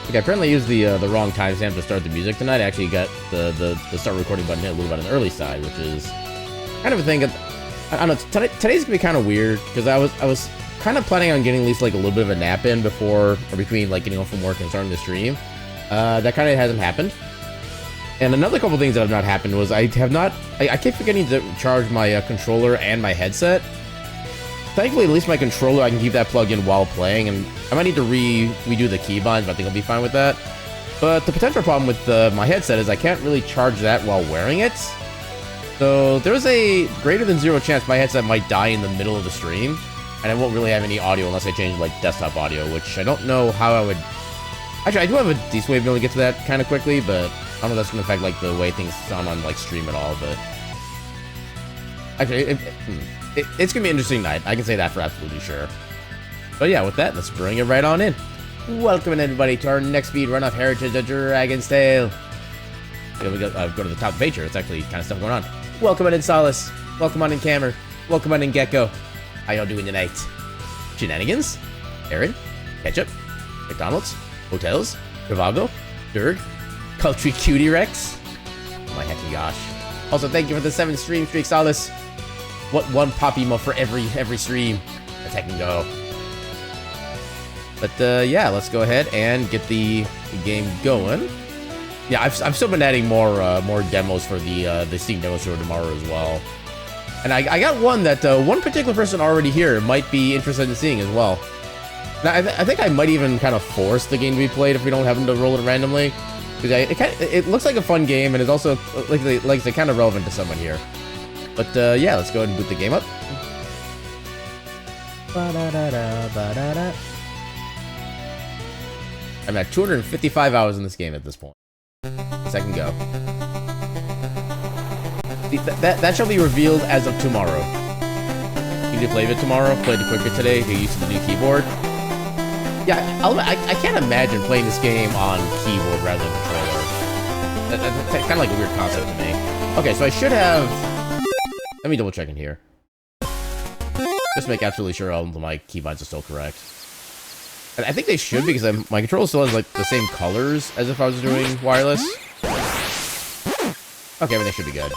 Okay, apparently I used the wrong timestamp to start the music tonight. I actually got the start recording button hit a little bit on the early side, which is kind of a thing. I don't know. Today's gonna be kind of weird because I was kind of planning on getting at least like a little bit of a nap in before or between like getting home from work and starting the stream. That kind of hasn't happened. And another couple things that have not happened was I keep forgetting to charge my controller and my headset. Thankfully, at least my controller, I can keep that plugged in while playing, and I might need to redo the keybinds, but I think I'll be fine with that. But the potential problem with my headset is I can't really charge that while wearing it. So there's a greater than 0 chance my headset might die in the middle of the stream, and I won't really have any audio unless I change like desktop audio, which I don't know how I would... Actually, I do have a decent way of being able to get to that kind of quickly, but I don't know if that's going to affect like the way things sound on like stream at all, but... Actually, it's going to be an interesting night. I can say that for absolutely sure. But yeah, with that, let's bring it right on in. Welcome in, everybody, to our next speed run of Heritage of Dragon's Tale. Yeah, we go to the top of the page here. It's actually kind of stuff going on. Welcome in, Solace. Welcome on in, Camer. Welcome on in, Gecko. How y'all doing tonight? Shenanigans? Aaron? Ketchup? McDonald's? Hotels? Travago? Durg? Culture Cutie Rex? Oh my heckin' gosh. Also, thank you for the 7 stream streak, Solace. What one pop emo for every stream? Let's heck and go. But yeah, let's go ahead and get the game going. Yeah, I've still been adding more demos for the Steam demo show tomorrow as well. And I got one that one particular person already here might be interested in seeing as well. Now, I think I might even kind of force the game to be played if we don't happen to roll it randomly. Because it looks like a fun game, and it's also like it's kind of relevant to someone here. But yeah, let's go ahead and boot the game up. I'm at 255 hours in this game at this point. Second go. That shall be revealed as of tomorrow. You need to play it tomorrow. Played it quicker today. Get used to the new keyboard. Yeah, I can't imagine playing this game on keyboard rather than controller. That's kind of like a weird concept to me. Okay, so I should have... Let me double check in here. Just make absolutely sure all of my keybinds are still correct. And I think they should because my controller still has like the same colors as if I was doing wireless. Okay, but they should be good.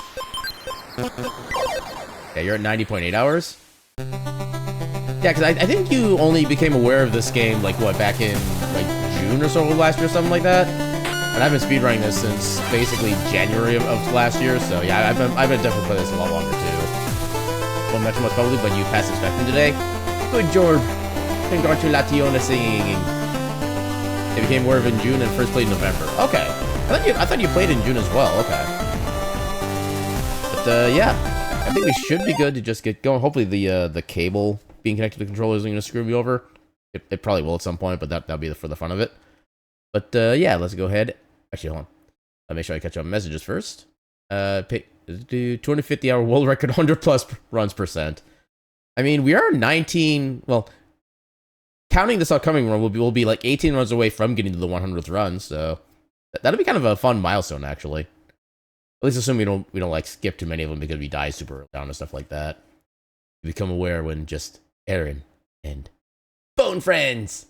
Yeah, you're at 90.8 hours. Yeah, because I think you only became aware of this game like what, back in like June or so of last year, or something like that. And I've been speedrunning this since basically January of last year, so yeah, I've been definitely playing this a lot longer too. Well, much most probably, but you passed inspection today. Good job. Congratulations singing. It became aware of in June and first played in November. Okay. I thought you played in June as well. Okay. But yeah, I think we should be good to just get going. Hopefully the cable being connected to the controller isn't going to screw me over. It probably will at some point, but that'll be for the fun of it. But yeah, let's go ahead. Actually, hold on. I'll make sure I catch up on messages first. Do 250 hour world record, 100 plus runs %. I mean, we are 19. Well, counting this upcoming run, we'll be like 18 runs away from getting to the 100th run. So that'll be kind of a fun milestone, actually. At least assuming we don't like skip too many of them because we die super early on and stuff like that. You become aware when just Aaron and Bone Friends.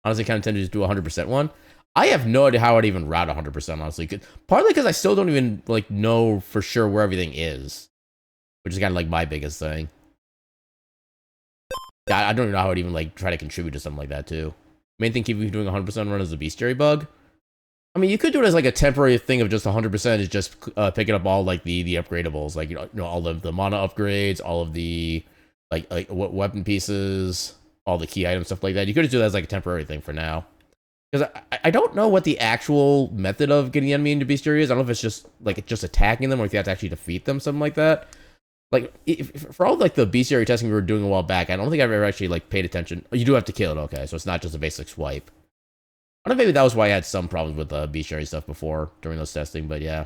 Honestly, kind of tend to just do a 100% one. I have no idea how I'd even route 100%, honestly. Partly because I still don't even like know for sure where everything is, which is kind of like my biggest thing. Yeah, I don't even know how I'd even like try to contribute to something like that too. Main thing keeping me doing 100% run is the bestiary bug. I mean, you could do it as like a temporary thing of just 100% is just picking up all like the upgradables, like you know all of the mana upgrades, all of the like weapon pieces, all the key items, stuff like that. You could just do that as like a temporary thing for now. Because I don't know what the actual method of getting the enemy into bestiary is. I don't know if it's just like just attacking them or if you have to actually defeat them, something like that. Like for all like the bestiary testing we were doing a while back, I don't think I've ever actually like paid attention. You do have to kill it, okay? So it's not just a basic swipe. I don't know, maybe that was why I had some problems with bestiary stuff before during those testing, but yeah.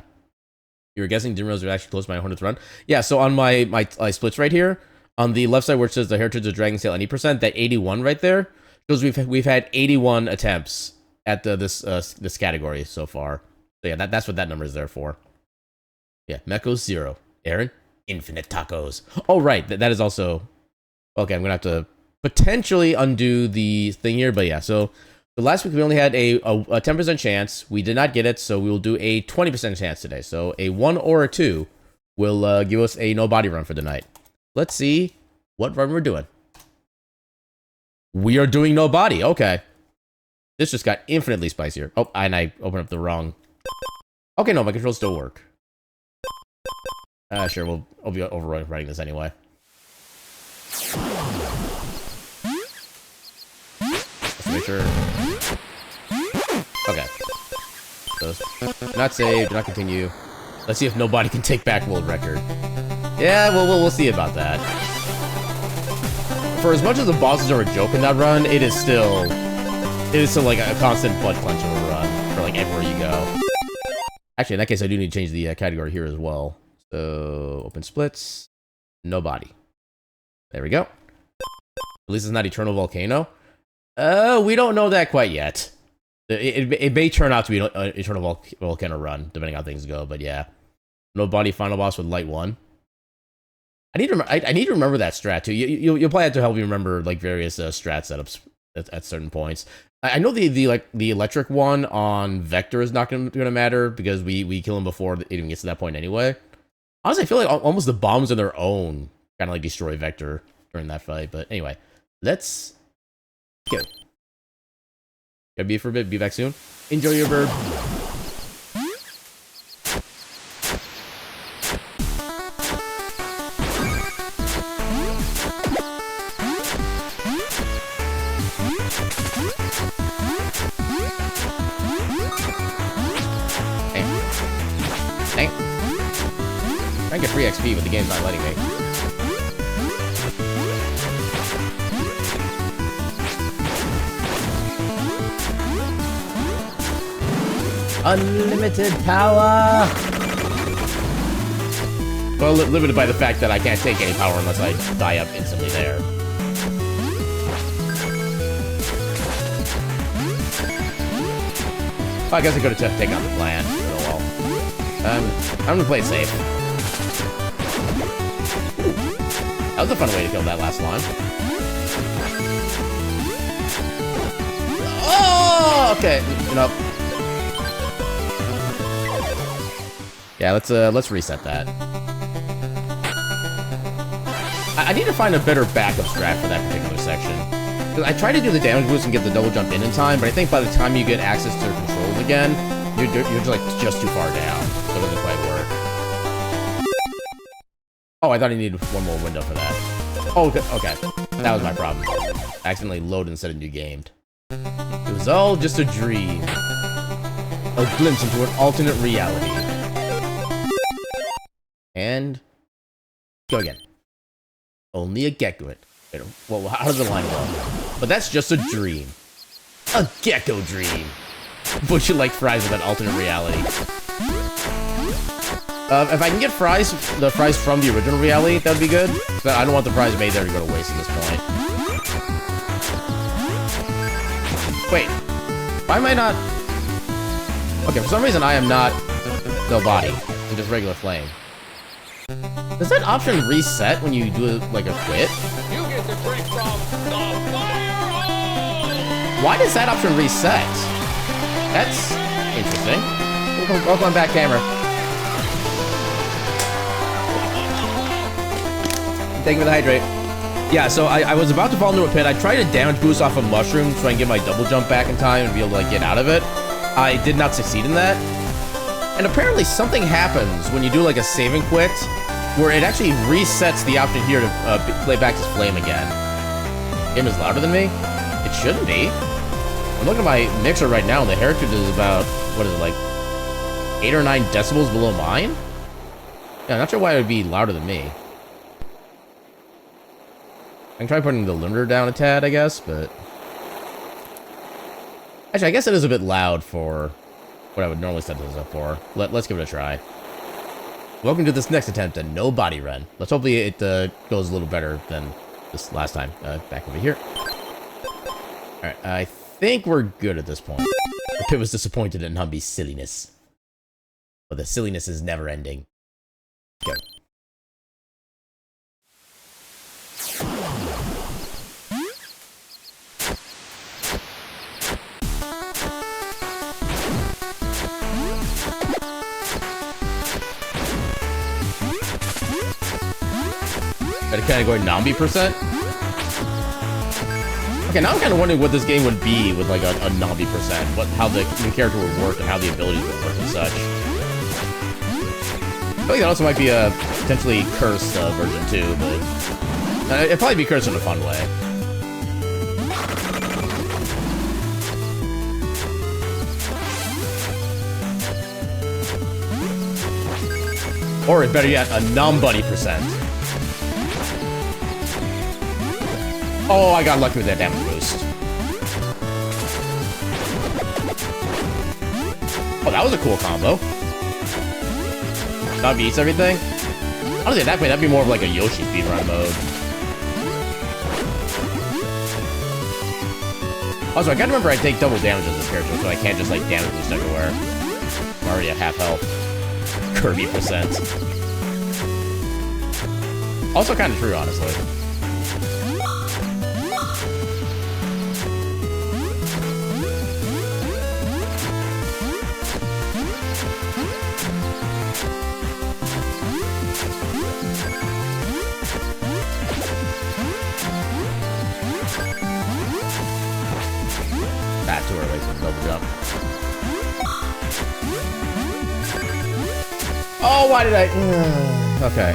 You were guessing didn't realize it was actually close to my 100th run. Yeah, so on my splits right here, on the left side where it says the Heritage of Dragon's Tale any %, that 81 right there shows we've had 81 attempts at this category so far. So yeah, that's what that number is there for. Yeah, Mecho's 0. Aaron, infinite tacos. Oh right, that is also okay. I'm gonna have to potentially undo the thing here, but yeah. So So last week we only had a 10% chance. We did not get it, so we will do a 20% chance today. So a 1 or a 2 will give us a no body run for the night. Let's see what run we're doing. We are doing no body. Okay. This just got infinitely spicier. Oh, and I opened up the wrong... Okay, no, my controls still work. Sure, I'll be overwriting this anyway. Let's make sure. Okay. So, not save, do not continue. Let's see if nobody can take back world record. Yeah, we'll see about that. For as much as the bosses are a joke in that run, it is still like a constant butt clench of a run for like everywhere you go. Actually, in that case, I do need to change the category here as well. So, open splits, no body. There we go. At least it's not Eternal Volcano. We don't know that quite yet. It may turn out to be an Eternal Volcano run, depending on how things go, but yeah. No body final boss with light 1. I need to remember that strat too. You'll probably have to help me remember like various strat setups at certain points. I know the electric one on Vector is not gonna matter because we kill him before it even gets to that point anyway. Honestly, I feel like almost the bombs on their own kind of like destroy Vector during that fight. But anyway, let's go. Gotta be for a bit. Be back soon. Enjoy your bird. I can get free XP, but the game's not letting me. Unlimited power! Well, limited by the fact that I can't take any power unless I die up instantly there. Well, I guess I could have taken out the plan. Oh well. I'm gonna play it safe. That was a fun way to kill that last line. Oh, okay. Nope. Yeah, let's reset that. I need to find a better backup strat for that particular section. I tried to do the damage boost and get the double jump in time, but I think by the time you get access to the controls again, you're just too far down. So it doesn't quite work. Oh, I thought I needed one more window for that. Oh, okay. That was my problem. I accidentally loaded instead of new gamed. It was all just a dream. A glimpse into an alternate reality. And... go again. Only a gecko. Well, how does the line go? But that's just a dream. A gecko dream. Would you like fries with that alternate reality? If I can get the fries from the original reality, that would be good. But I don't want the fries made there to go to waste at this point. Wait. Why am I not... Okay, for some reason I am not no body. I'm just regular flame. Does that option reset when you do like a quit? You get to drink from the fire hole! Why does that option reset? That's interesting. Welcome back, camera. Thank you for the hydrate. Yeah, so I was about to fall into a pit. I tried to damage boost off a mushroom so I can get my double jump back in time and be able to like get out of it. I did not succeed in that. And apparently something happens when you do like a save and quit, where it actually resets the option here to play back as flame again. Game is louder than me? It shouldn't be. I'm looking at my mixer right now and the heritage is about, what is it, like 8 or 9 decibels below mine? Yeah, I'm not sure why it would be louder than me. I can try putting the limiter down a tad, I guess, but... Actually, I guess it is a bit loud for what I would normally set this up for. Let's give it a try. Welcome to this next attempt at no body run. Let's hopefully it goes a little better than this last time. Back over here. Alright, I think we're good at this point. The pit was disappointed in Humby's silliness. But the silliness is never ending. Go. That kind of going Nambi percent. Okay, now I'm kind of wondering what this game would be with like a Nambi percent. How the character would work and how the abilities would work and such. I feel like that also might be a potentially cursed version too, but it'd probably be cursed in a fun way. Or better yet, a non-bunny percent. Oh, I got lucky with that damage boost. Oh, that was a cool combo. That beats everything. Honestly, at that point, that'd be more of like a Yoshi speedrun mode. Also, I gotta remember I take double damage as a character, so I can't just like damage boost everywhere. I'm already at half health. Kirby percent. Also kind of true, honestly. Not too early for the double jump. Oh, why did I? Okay.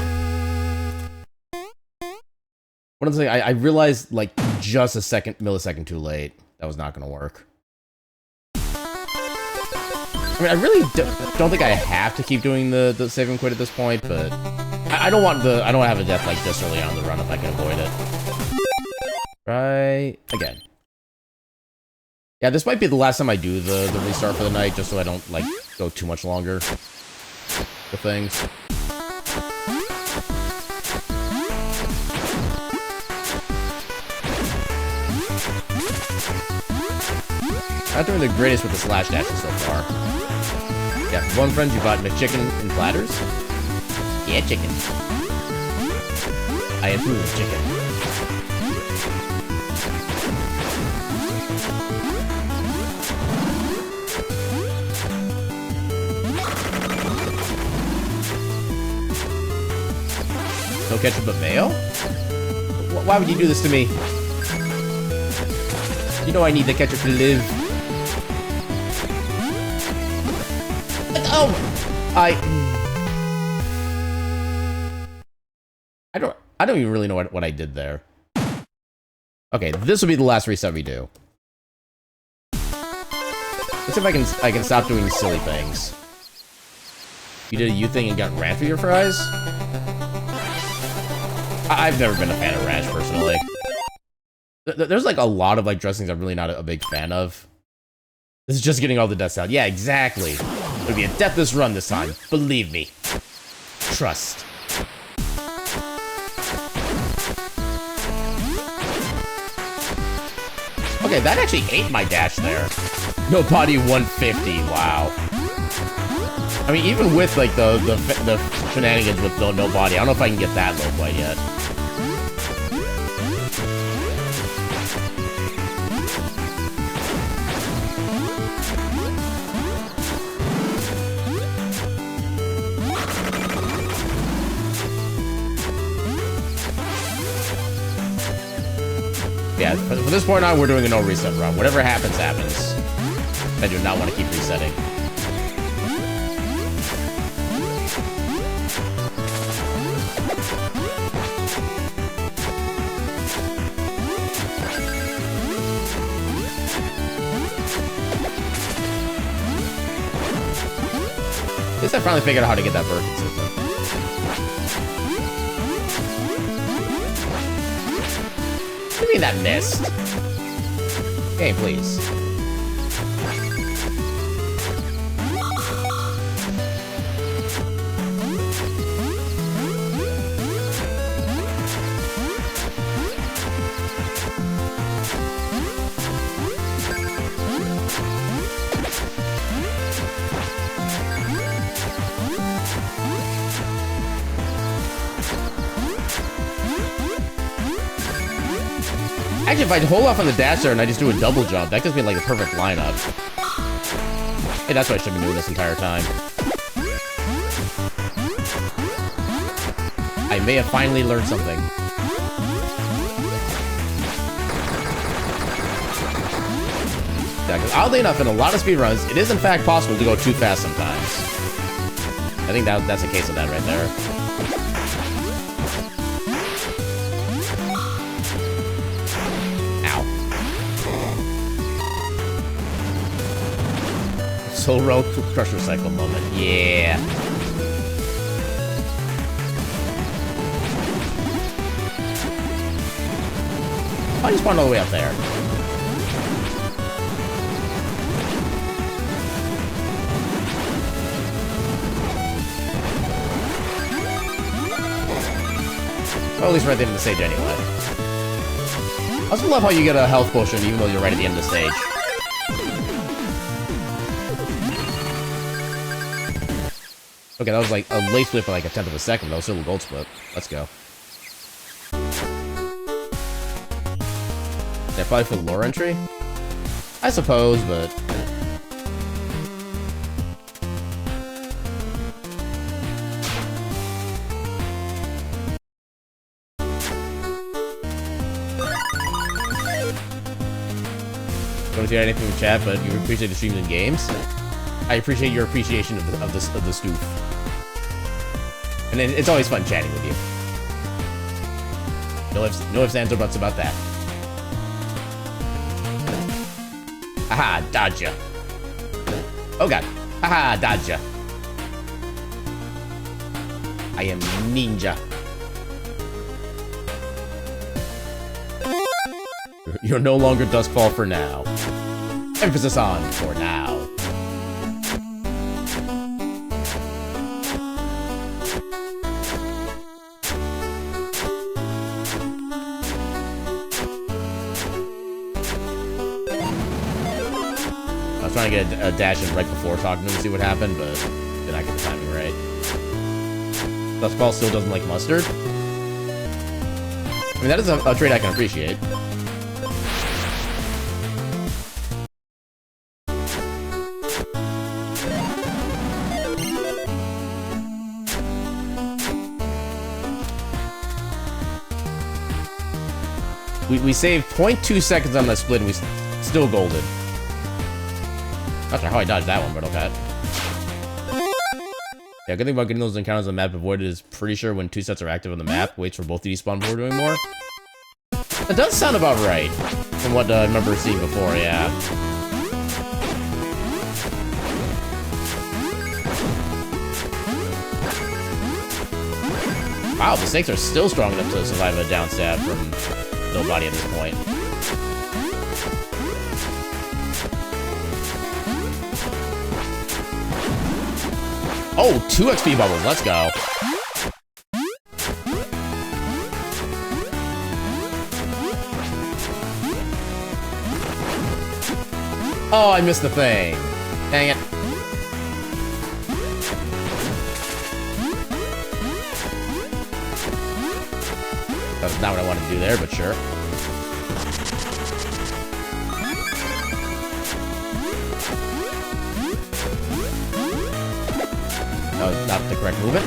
One of the things I realized like just a millisecond too late. That was not going to work. I mean, I really don't think I have to keep doing the save and quit at this point, but I don't want to have a death like this early on in the run if I can avoid it. Right again. Yeah, this might be the last time I do the restart for the night, just so I don't like go too much longer with things. Not doing the greatest with the slash dashes so far. Yeah, for one friend you bought McChicken and platters? Yeah, chicken. I approve of chicken. No ketchup but mayo? Why would you do this to me? You know I need the ketchup to live. Oh! I don't even really know what I did there. Okay, this will be the last reset we do. Let's see if I can stop doing silly things. You did a you thing and got ran for your fries? I've never been a fan of ranch, personally. There's like a lot of like dressings I'm really not a big fan of. This is just getting all the deaths out. Yeah, exactly. It'll be a deathless run this time. Believe me. Trust. Okay, that actually ate my dash there. No body 150. Wow. I mean, even with like the shenanigans with no body, I don't know if I can get that low quite yet. Yeah, from this point on, we're doing a no reset run. Whatever happens, happens. I do not want to keep resetting. At least I finally figured out how to get that version system. What do you mean that missed? Game, please. Actually, if I hold off on the dash there and I just do a double jump, that gives me like a perfect lineup. Hey, that's what I should have been doing this entire time. I may have finally learned something. Yeah, because oddly enough, in a lot of speedruns, it is in fact possible to go too fast sometimes. I think that's a case of that right there. Ow. Soul Road Crusher Cycle moment. Yeah. I just spawned all the way up there. Well, at least right at the end of the stage anyway. I also love how you get a health potion even though you're right at the end of the stage. Okay, that was like a late split for like a 10th of a second, but that was still a gold split. Let's go. Yeah, probably for the lore entry? I suppose, but... Don't hear anything from chat, but you appreciate the streams and games. I appreciate your appreciation of the stoof. And then it's always fun chatting with you. No ifs, ands, or buts about that. Haha, dodge ya. Oh god. Haha, dodge ya. I am ninja. You're no longer Duskfall for now. Emphasis on for now. I was trying to get a dash in right before talking to him to see what happened, but did not get the timing right. Duskfall still doesn't like mustard. I mean, that is a trait I can appreciate. We saved 0.2 seconds on that split and we still golded. Not sure how I dodged that one, but okay. Yeah, good thing about getting those encounters on the map avoided is pretty sure when 2 sets are active on the map, waits for both to despawn before doing more. That does sound about right, from what I remember seeing before, yeah. Wow, the snakes are still strong enough to survive a down stab from nobody at this point. Oh, 2 XP bubbles, let's go. Oh, I missed the thing. Dang it. That's not what I wanted to do there, but sure. That was not the correct movement.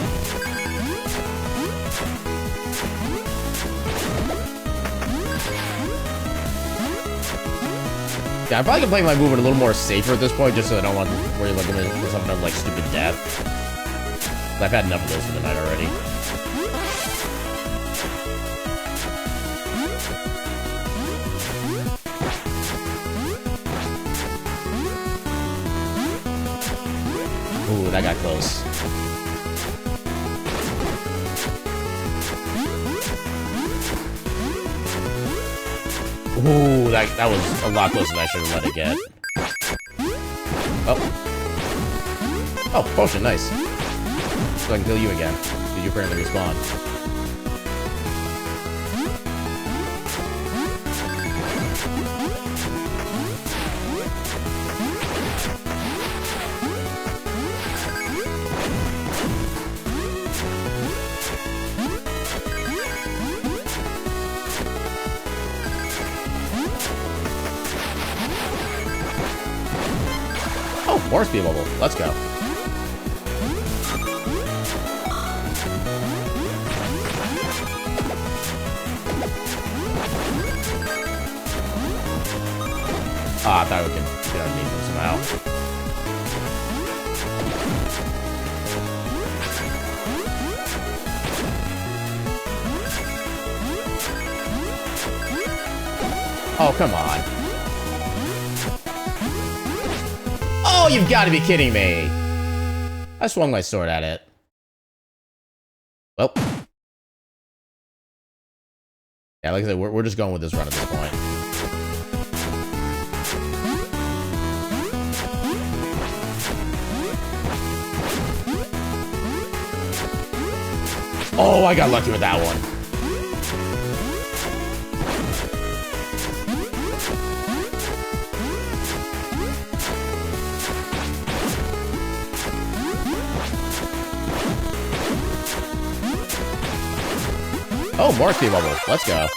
Yeah, I'm probably gonna play my movement a little more safer at this point, just so I don't want to worry about getting myself another like stupid death. I've had enough of those for the night already. Ooh, that got close. Ooh, that was a lot closer than I should have let it get. Oh. Oh, potion, nice. So I can kill you again. Did you apparently respawn? More speed bubble. Let's go. Ah, I thought we could get underneath him somehow. Oh, come on. Oh, you've got to be kidding me. I swung my sword at it. Well. Yeah, like I said, we're just going with this run at this point. Oh, I got lucky with that one. Oh, more speed bubble. Let's go. At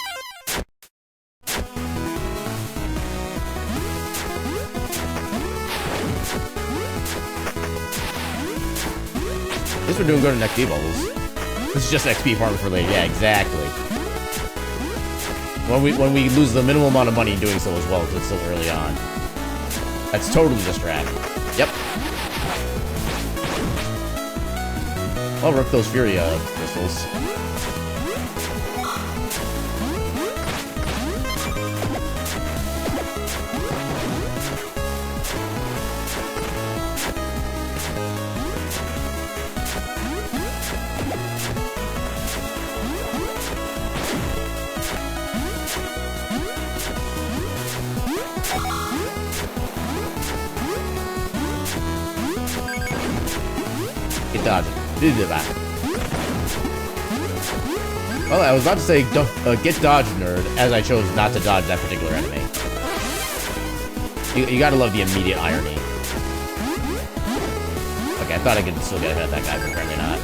least we're doing good in XP bubbles. This is just XP farming for later. Yeah, exactly. When we lose the minimal amount of money doing so as well, because it's still early on. That's totally just rad. Yep. I'll rip those Fury crystals. Dodging. Well, I was about to say get dodge, nerd, as I chose not to dodge that particular enemy. You gotta love the immediate irony. Okay, I thought I could still get ahead of that guy, but apparently not.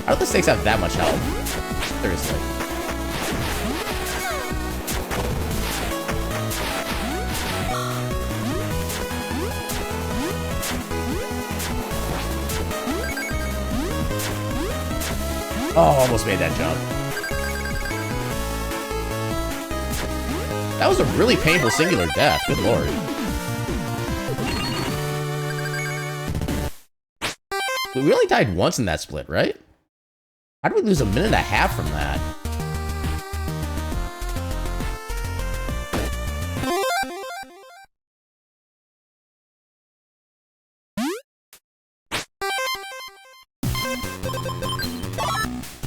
How do the stakes have that much health? Seriously. Oh, almost made that jump. That was a really painful singular death. Good lord. We only died once in that split, right? How did we lose a minute and a half from that?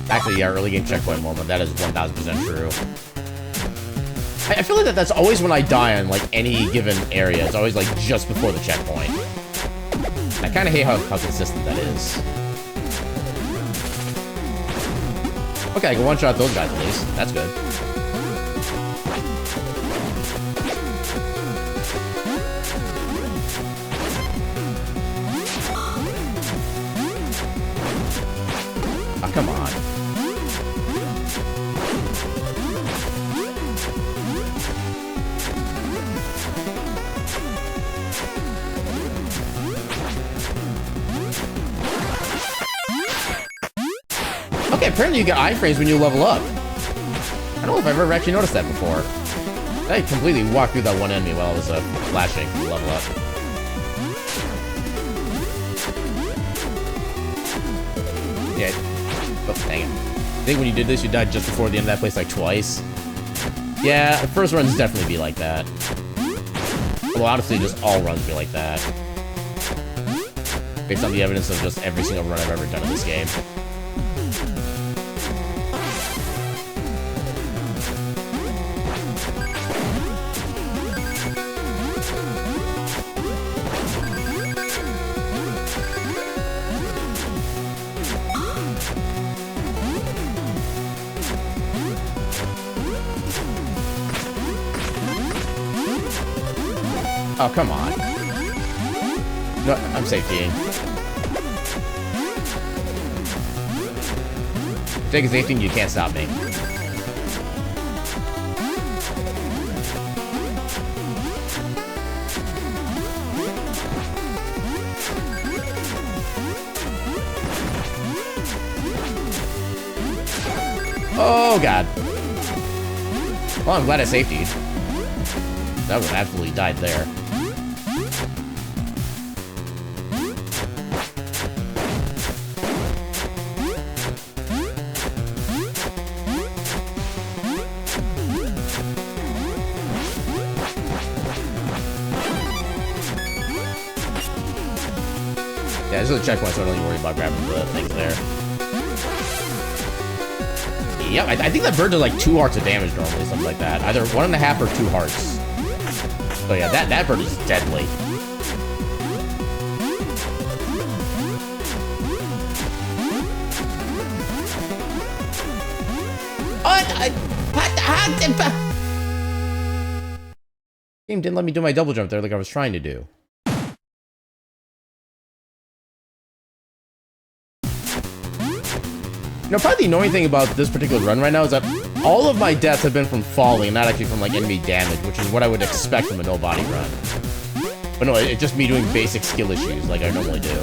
Actually, yeah, early game checkpoint moment. That is 1000% true. I feel like that's always when I die on like any given area. It's always like just before the checkpoint. I kind of hate how consistent that is. Okay, I can one-shot those guys at least. That's good. Oh, come on. Okay, apparently you get iframes when you level up. I don't know if I've ever actually noticed that before. I completely walked through that one enemy while I was flashing to level up. Yeah. Oh, dang it. I think when you did this, you died just before the end of that place like twice. Yeah, the first runs definitely be like that. Well, honestly, just all runs be like that. Based on the evidence of just every single run I've ever done in this game. Oh, come on. No, I'm safetying. Take a safety, you can't stop me. Oh god. Well, I'm glad I safetied. That would have absolutely died there. Yeah, this is a checkpoint, so I don't even worry about grabbing the things there. Yep, I think that bird did like 2 hearts of damage normally, something like that. Either 1.5 or 2 hearts. So yeah, that bird is deadly. Game didn't let me do my double jump there like I was trying to do. You know, probably the annoying thing about this particular run right now is that all of my deaths have been from falling, not actually from, like, enemy damage, which is what I would expect from a no-body run. But no, it's just me doing basic skill issues like I normally do.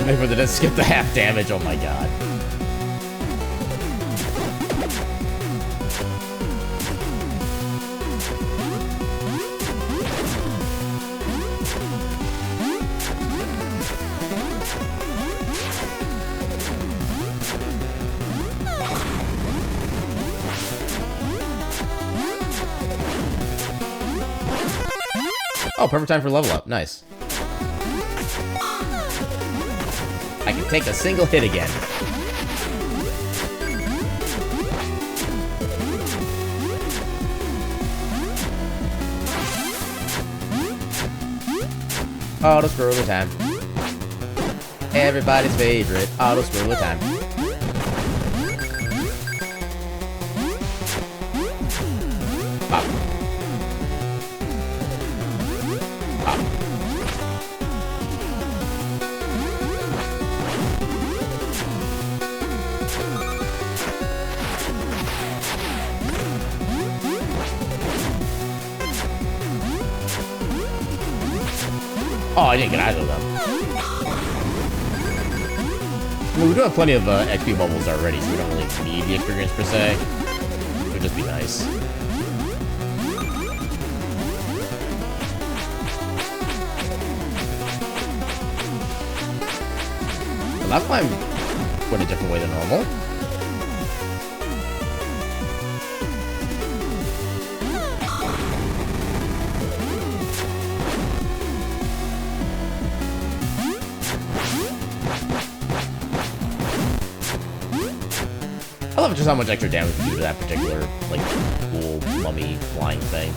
Maybe they didn't skip the half damage, oh my god. Oh, perfect time for level up. Nice. I can take a single hit again. Auto scroller time. Everybody's favorite auto scroller time. Pop. Oh, I didn't get either of them. I mean, we do have plenty of XP bubbles already, so we don't really need the experience per se. It would just be nice. Well, last time went a different way than normal. I love just how much extra damage we do to that particular, like, cool, mummy, flying thing.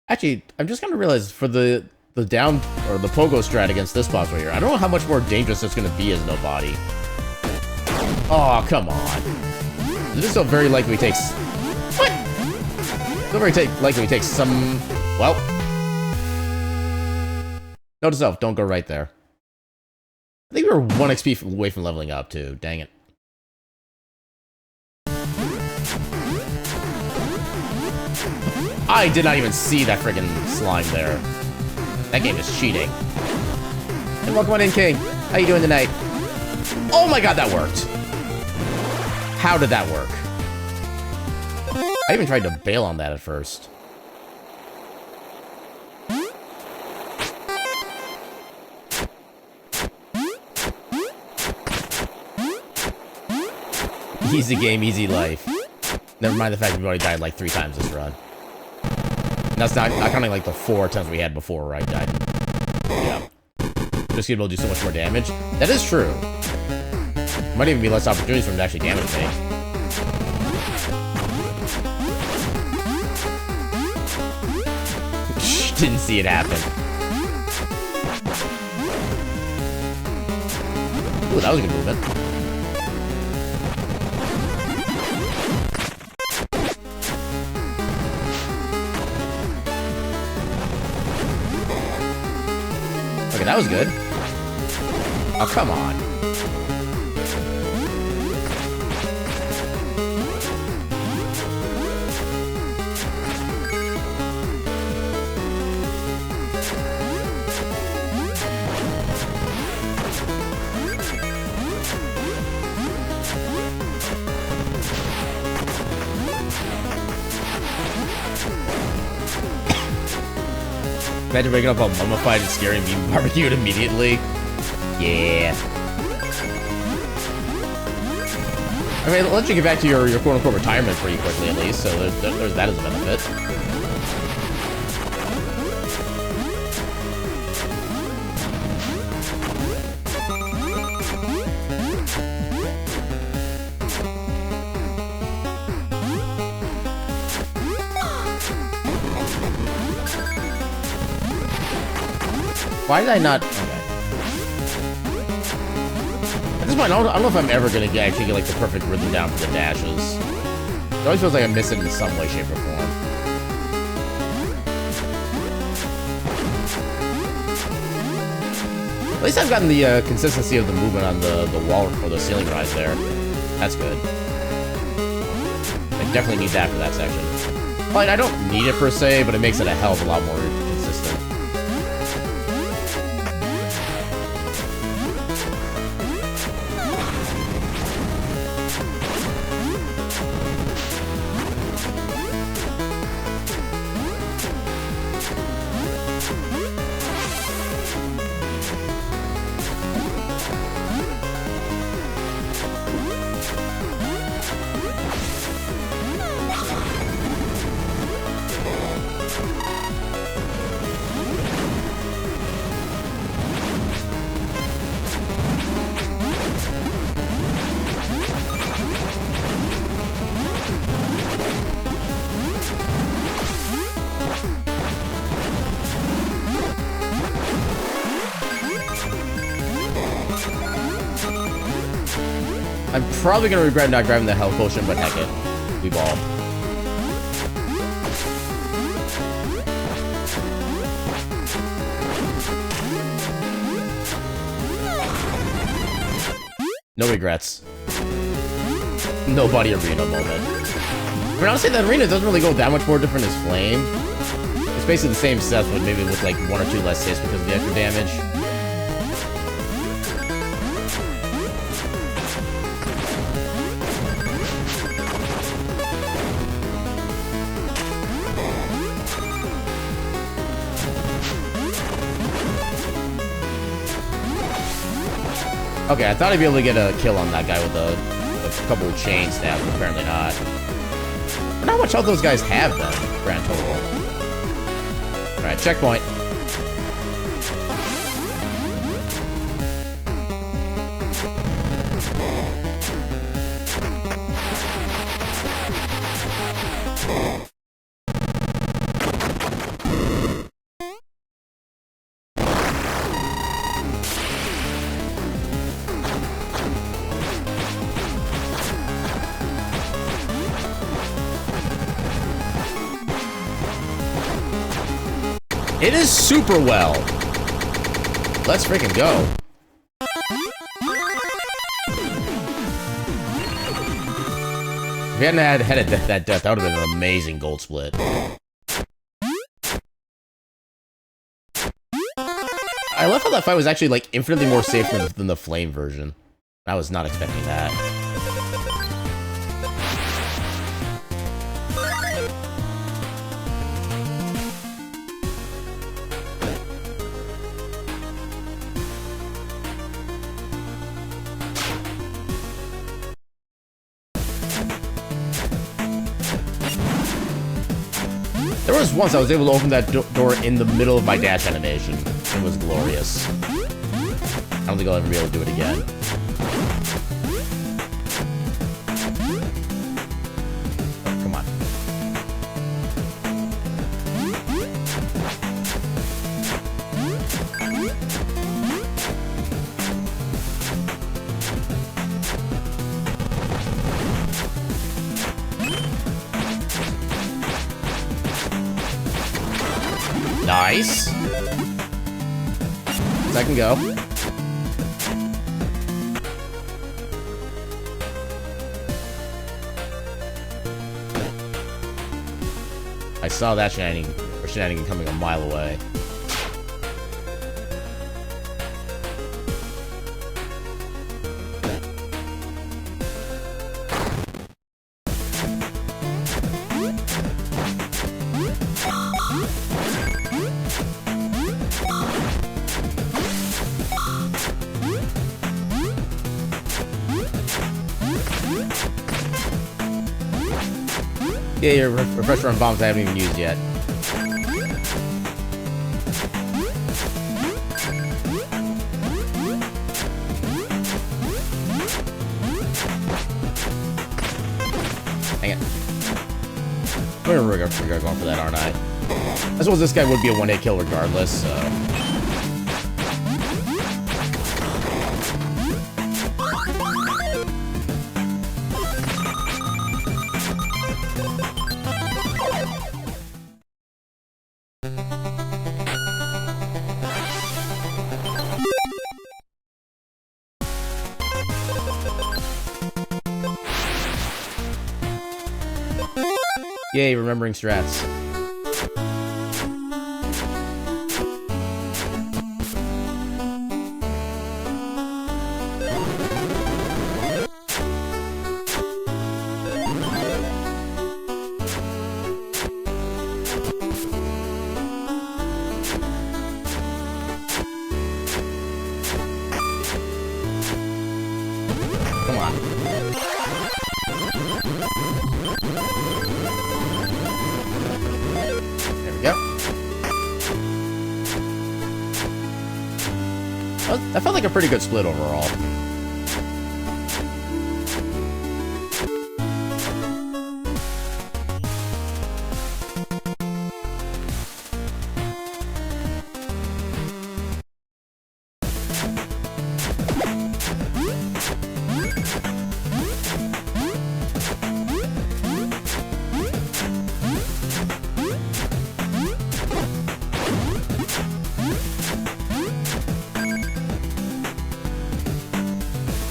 Actually, I'm just gonna realize for the down or the pogo strat against this boss right here, I don't know how much more dangerous it's gonna be as nobody. Oh, come on. This is so very likely takes. What? So very likely takes some. Well. Note to self, don't go right there. I think we were 1 XP away from leveling up too. Dang it. I did not even see that friggin' slime there. That game is cheating. And welcome on in, King. How you doing tonight? Oh my god, that worked. How did that work? I even tried to bail on that at first. Easy game, easy life. Never mind the fact we've already died like 3 times this run. And that's not counting like the 4 attempts we had before where I died. Yeah. Just be able to do so much more damage. That is true. Might even be less opportunities for him to actually damage me. Didn't see it happen. Ooh, that was a good movement. Okay, that was good. Oh, come on. Imagine waking up all mummified and scary and being barbecued immediately. Yeah. I mean, it'll let you get back to your quote-unquote retirement pretty quickly, at least, so there's that as a benefit. Why did I not... Okay. At this point, I don't know if I'm ever going to actually get like the perfect rhythm down for the dashes. It always feels like I miss it in some way, shape, or form. At least I've gotten the consistency of the movement on the wall or the ceiling rise there. That's good. I definitely need that for that section. Well, I don't need it per se, but it makes it a hell of a lot more consistent. I'm probably gonna regret not grabbing the health potion, but heck it. We ball. No regrets. No body arena moment. But honestly, that arena doesn't really go that much more different as Flame. It's basically the same steps, but maybe with like 1 or 2 less hits because of the extra damage. Okay, I thought I'd be able to get a kill on that guy with a couple of chain stabs, but apparently not. But how much health those guys have, then, grand total? Alright, checkpoint. It is super well. Let's freaking go. If we hadn't had that death, that would have been an amazing gold split. I love how that fight was actually like infinitely more safe than the flame version. I was not expecting that. There was once I was able to open that door in the middle of my dash animation. It was glorious. I don't think I'll ever be able to do it again. Oh, come on. Nice. Second go. I saw that shenanigan coming a mile away. Yeah, your refresher on bombs I haven't even used yet. Hang it. We're going for that, aren't I? I suppose this guy would be a one-hit kill regardless, so... Yay, remembering strats. Come on. Yep. That felt like a pretty good split overall.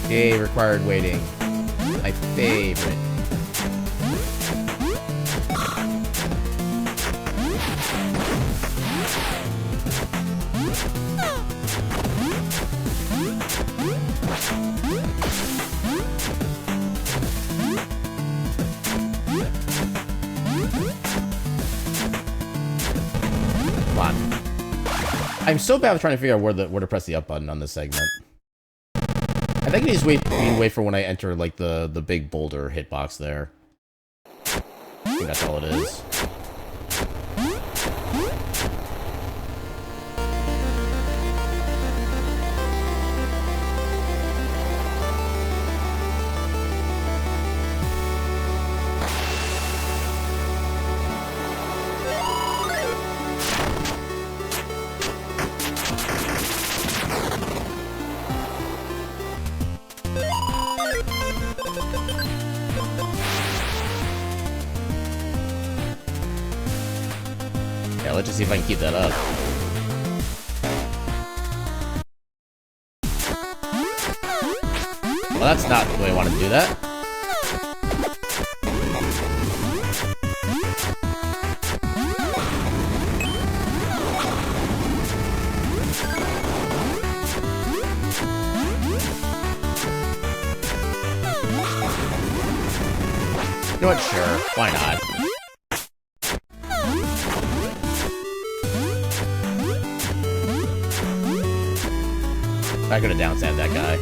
Yay, required waiting. My favorite. Come on. I'm so bad at trying to figure out where to press the up button on this segment. I think I just wait for when I enter like the big boulder hitbox there. I think that's all it is. Yeah, let's just see if I can keep that up. Well, that's not the way I want to do that. You know what? Sure. Why not? I could have downstabbed that guy.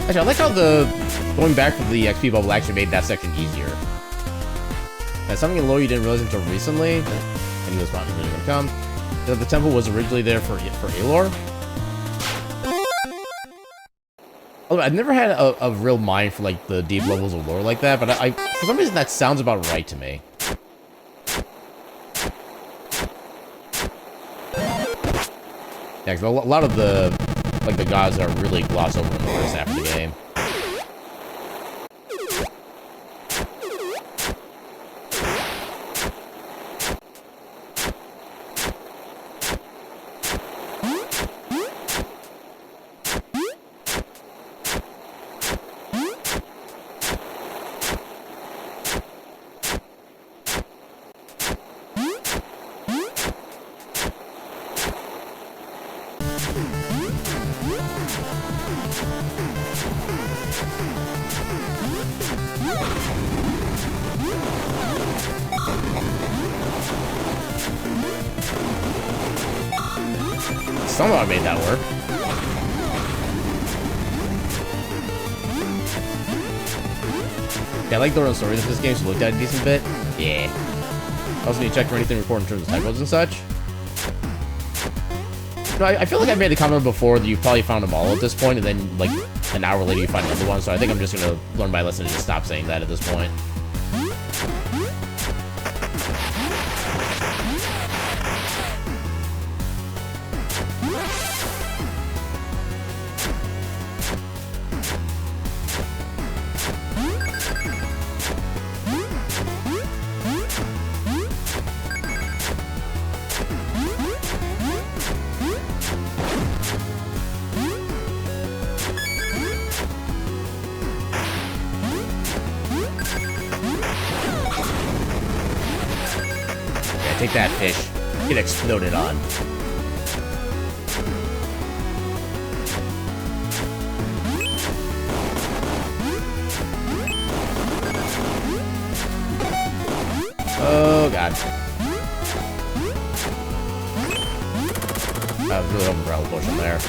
Actually, I like how going back to the XP bubble actually made that section easier. That's something in lore you didn't realize until recently. And he was probably really gonna come. That the temple was originally there for Alor. Although I've never had a real mind for like the deep levels of lore like that, but I for some reason that sounds about right to me. Yeah, 'cause a lot of the gods are really glossed over in the first half of the game. Somehow I made that work. Yeah, I like the real stories of this game, so looked at it a decent bit. Yeah. Also need to check for anything important in terms of typos and such. No, I feel like I made the comment before that you probably found them all at this point, and then, like, an hour later you find another one, so I think I'm just gonna learn my lesson and just stop saying that at this point. Take that, fish. Get exploded on. Oh, God. I was really hoping for a push in there.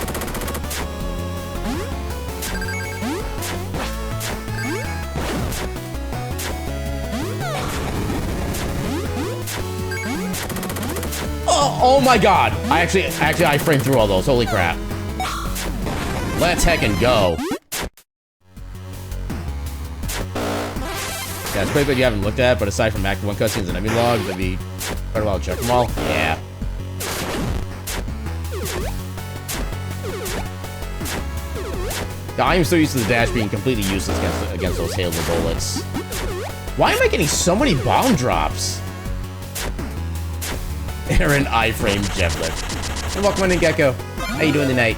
Oh my God! I framed through all those. Holy crap! Let's heckin' go! Yeah, it's pretty good you haven't looked at, but aside from Act 1 cutscenes and enemy logs, that'd be quite a while to check them all. Yeah. I am so used to the dash being completely useless against those hails of bullets. Why am I getting so many bomb drops? Aaron iframe Jevlet. And welcome in, Gecko. How you doing tonight?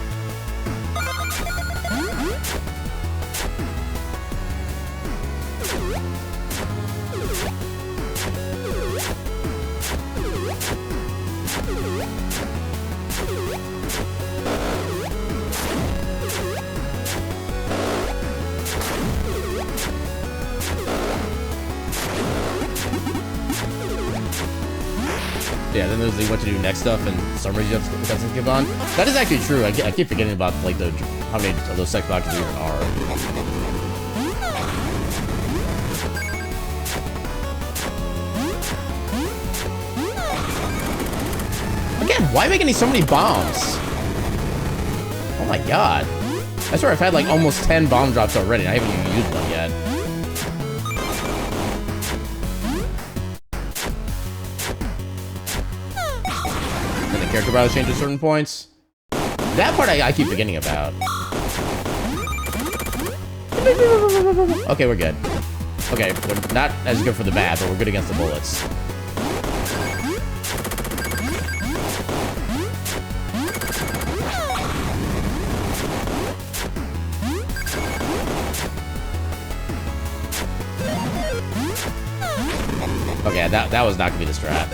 Yeah, then there's the what to do next stuff and summaries you have to give on. That is actually true. I keep forgetting about like how many of those sex boxes even are. Again, why am I getting so many bombs? Oh my God! I swear I've had like almost 10 bomb drops already. And I haven't even used one yet. Character battles change at certain points. That part I keep forgetting about. Okay, we're good. Okay, we're not as good for the bad, but we're good against the bullets. Okay, that was not gonna be the strat.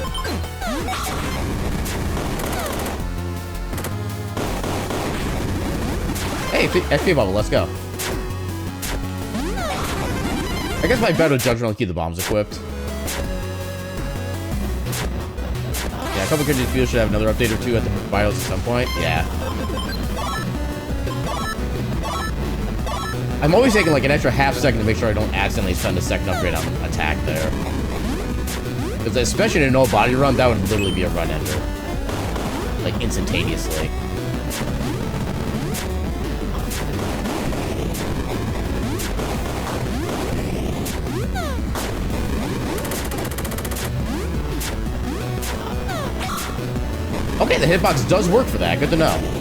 Hey, XP bubble, let's go. I guess my better judgment will keep the bombs equipped. Yeah, a couple of Kidneys should have another update or two at the BIOS at some point. Yeah. I'm always taking like an extra half second to make sure I don't accidentally spend a second upgrade on attack there. Because especially in a no body run, that would literally be a run ender. Like instantaneously. Okay, the hitbox does work for that. Good to know.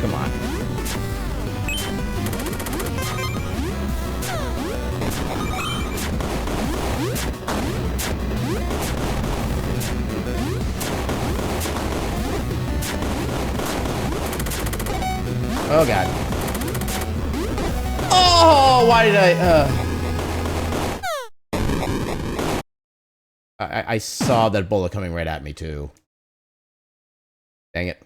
Come on. Oh god. Oh, why did I saw that bullet coming right at me too. Dang it.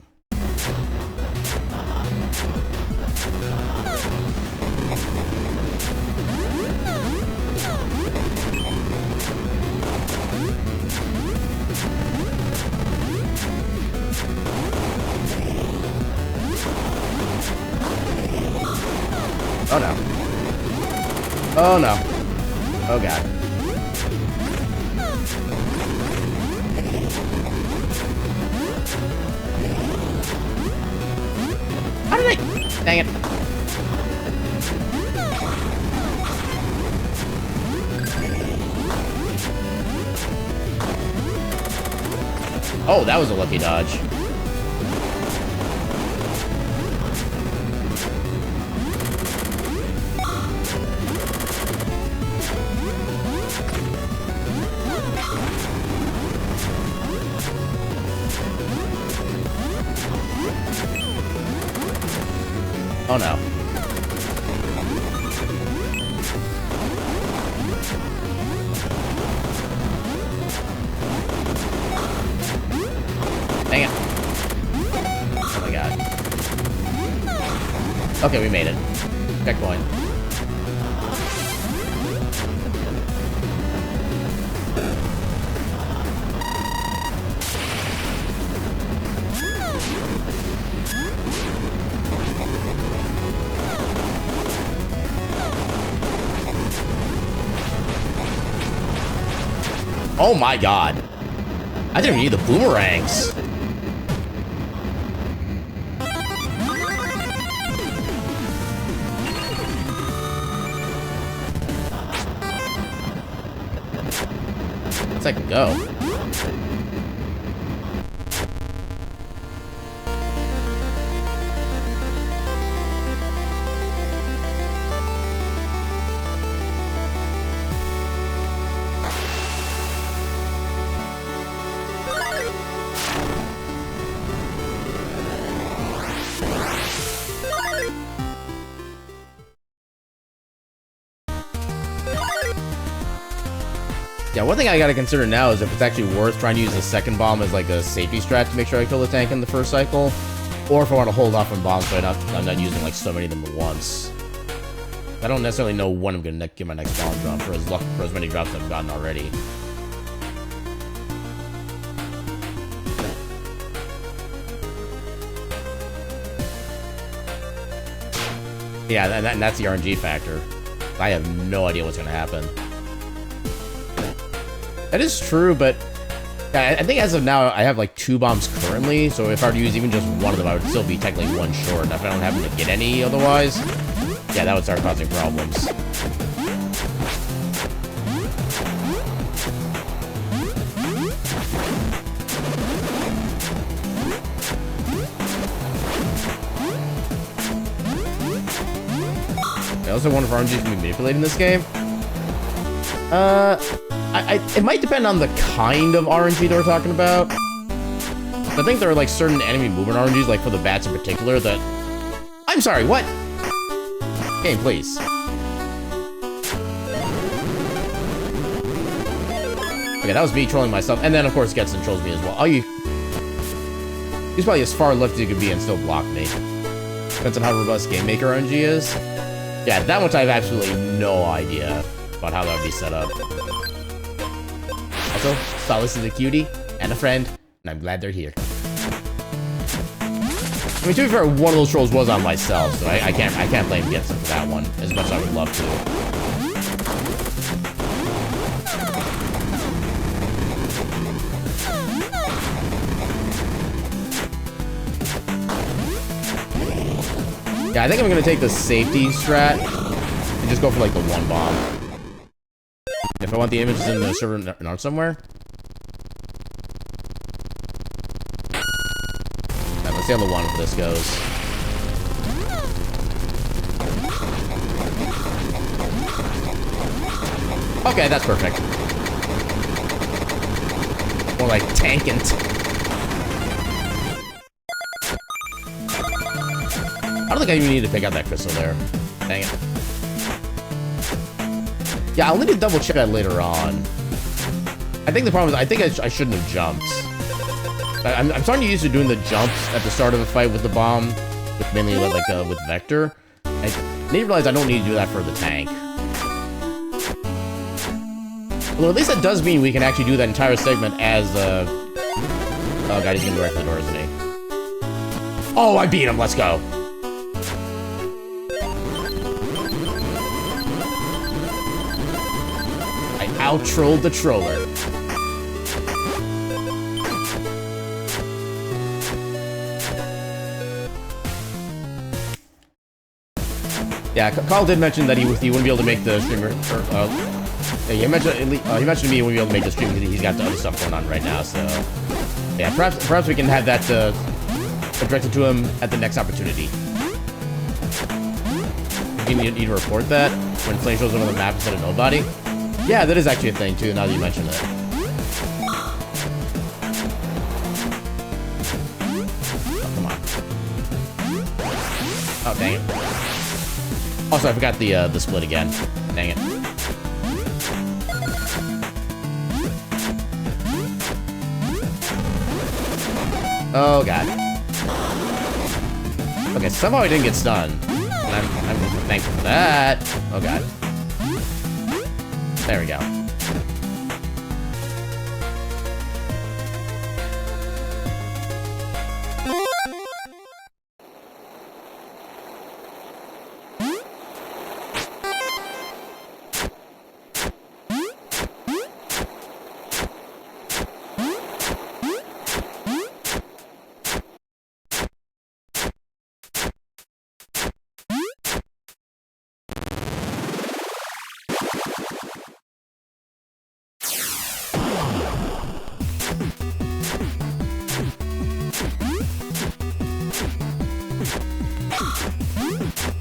Oh no. Oh no. Oh god. How did I? Dang it. Oh, that was a lucky dodge. Oh no. Dang it. Oh my god. Okay, we made it. Checkpoint. Oh my god. I didn't even need the boomerangs. Let's I can go. Yeah, one thing I gotta consider now is if it's actually worth trying to use the second bomb as like a safety strat to make sure I kill the tank in the first cycle, or if I want to hold off on bombs so I'm not using like so many of them at once. I don't necessarily know when I'm gonna get my next bomb drop for as many drops I've gotten already. Yeah, and that's the RNG factor. I have no idea what's gonna happen. That is true, but yeah, I think as of now, I have like 2 bombs currently, so if I were to use even just one of them, I would still be technically 1 short. And if I don't happen to get any otherwise, yeah, that would start causing problems. I also wonder if RNG can be manipulated in this game. It might depend on the kind of RNG that we're talking about. I think there are like certain enemy movement RNGs, like for the bats in particular, that... I'm sorry, what? Game, please. Okay, that was me trolling myself. And then, of course, Getson trolls me as well. Oh, he's probably as far left as you could be and still block me. Depends on how robust Game Maker RNG is. Yeah, that much I have absolutely no idea about how that would be set up. Also, Solace is a cutie and a friend, and I'm glad they're here. I mean, to be fair, one of those trolls was on myself, so I can't blame Getson for that one, as much as I would love to. Yeah, I think I'm gonna take the safety strat and just go for like the one bomb. If I want the images in the server in art somewhere. Alright, let's see how the one for this goes. Okay, that's perfect. More like tanking. I don't think I even need to pick out that crystal there. Dang it. Yeah, I'll need to double check that later on. I think the problem is, I think I shouldn't have jumped. I'm starting to get used to doing the jumps at the start of a fight with the bomb, with mainly with Vector. I need to realize I don't need to do that for the tank. Well, at least that does mean we can actually do that entire segment as oh god, he's gonna go right for the door, isn't he? Oh, I beat him. Let's go. Out-trolled the troller. Yeah, Carl did mention that he wouldn't be able to make the streamer. He mentioned to me he wouldn't be able to make the stream because he's got the other stuff going on right now. So yeah, perhaps we can have that directed to him at the next opportunity. You need to report that when Flame shows up on the map instead of nobody. Yeah, that is actually a thing, too, now that you mention it. Oh, come on. Oh, dang it. Also, I forgot the split again. Dang it. Oh, God. Okay, somehow I didn't get stunned. And I'm thankful for that. Oh, God. There we go.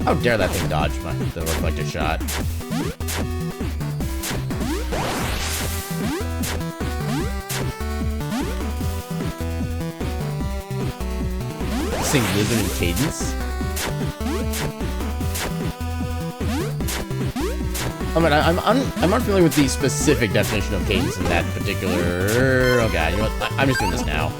How dare that thing dodge the reflected shot? Sing Lizard in Cadence? I mean, I'm unfamiliar with the specific definition of cadence in that particular... Oh god, you know what? I'm just doing this now.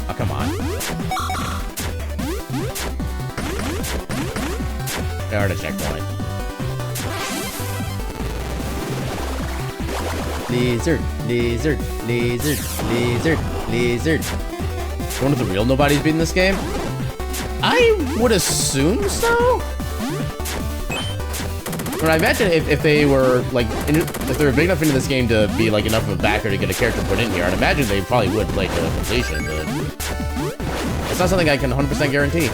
Oh, come on. They are at a checkpoint. Lizard, lizard, lizard, lizard, lizard. One of the real nobodies beating this game? I would assume so? But I imagine if they were, like, if they were big enough into this game to be, like, enough of a backer to get a character put in here, I'd imagine they probably would play to completion, but it's not something I can 100% guarantee.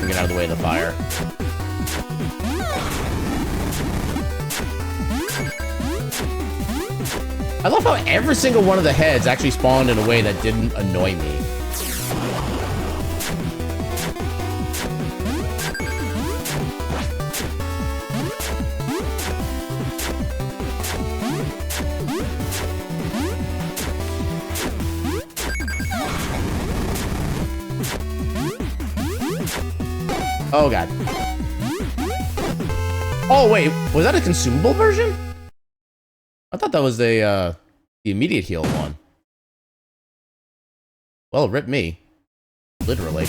Get out of the way of the fire. I love how every single one of the heads actually spawned in a way that didn't annoy me. Oh, God. Oh, wait. Was that a consumable version? I thought that was the immediate heal one. Well, rip me. Literally.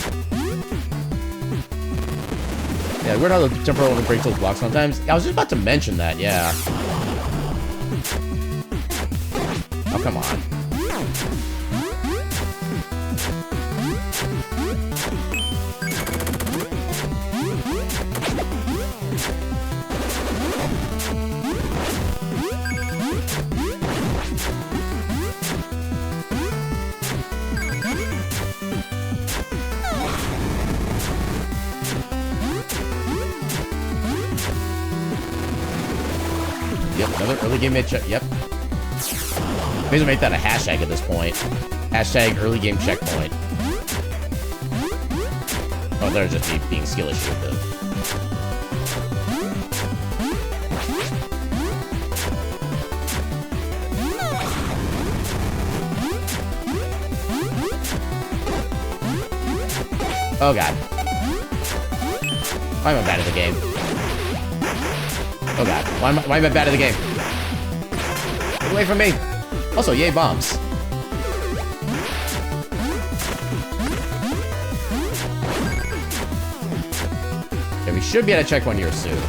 Yeah, weird how the temporal one breaks those blocks sometimes. I was just about to mention that, yeah. Oh, come on. Yep, another early game check. Yep. Maybe make that a hashtag at this point. Hashtag early game checkpoint. Oh, there's just me being skill issue. Oh, God. Why am I bad at the game? Oh, God. Why am I bad at the game? Get away from me! Also, yay, bombs. Okay, we should be at a checkpoint here soon.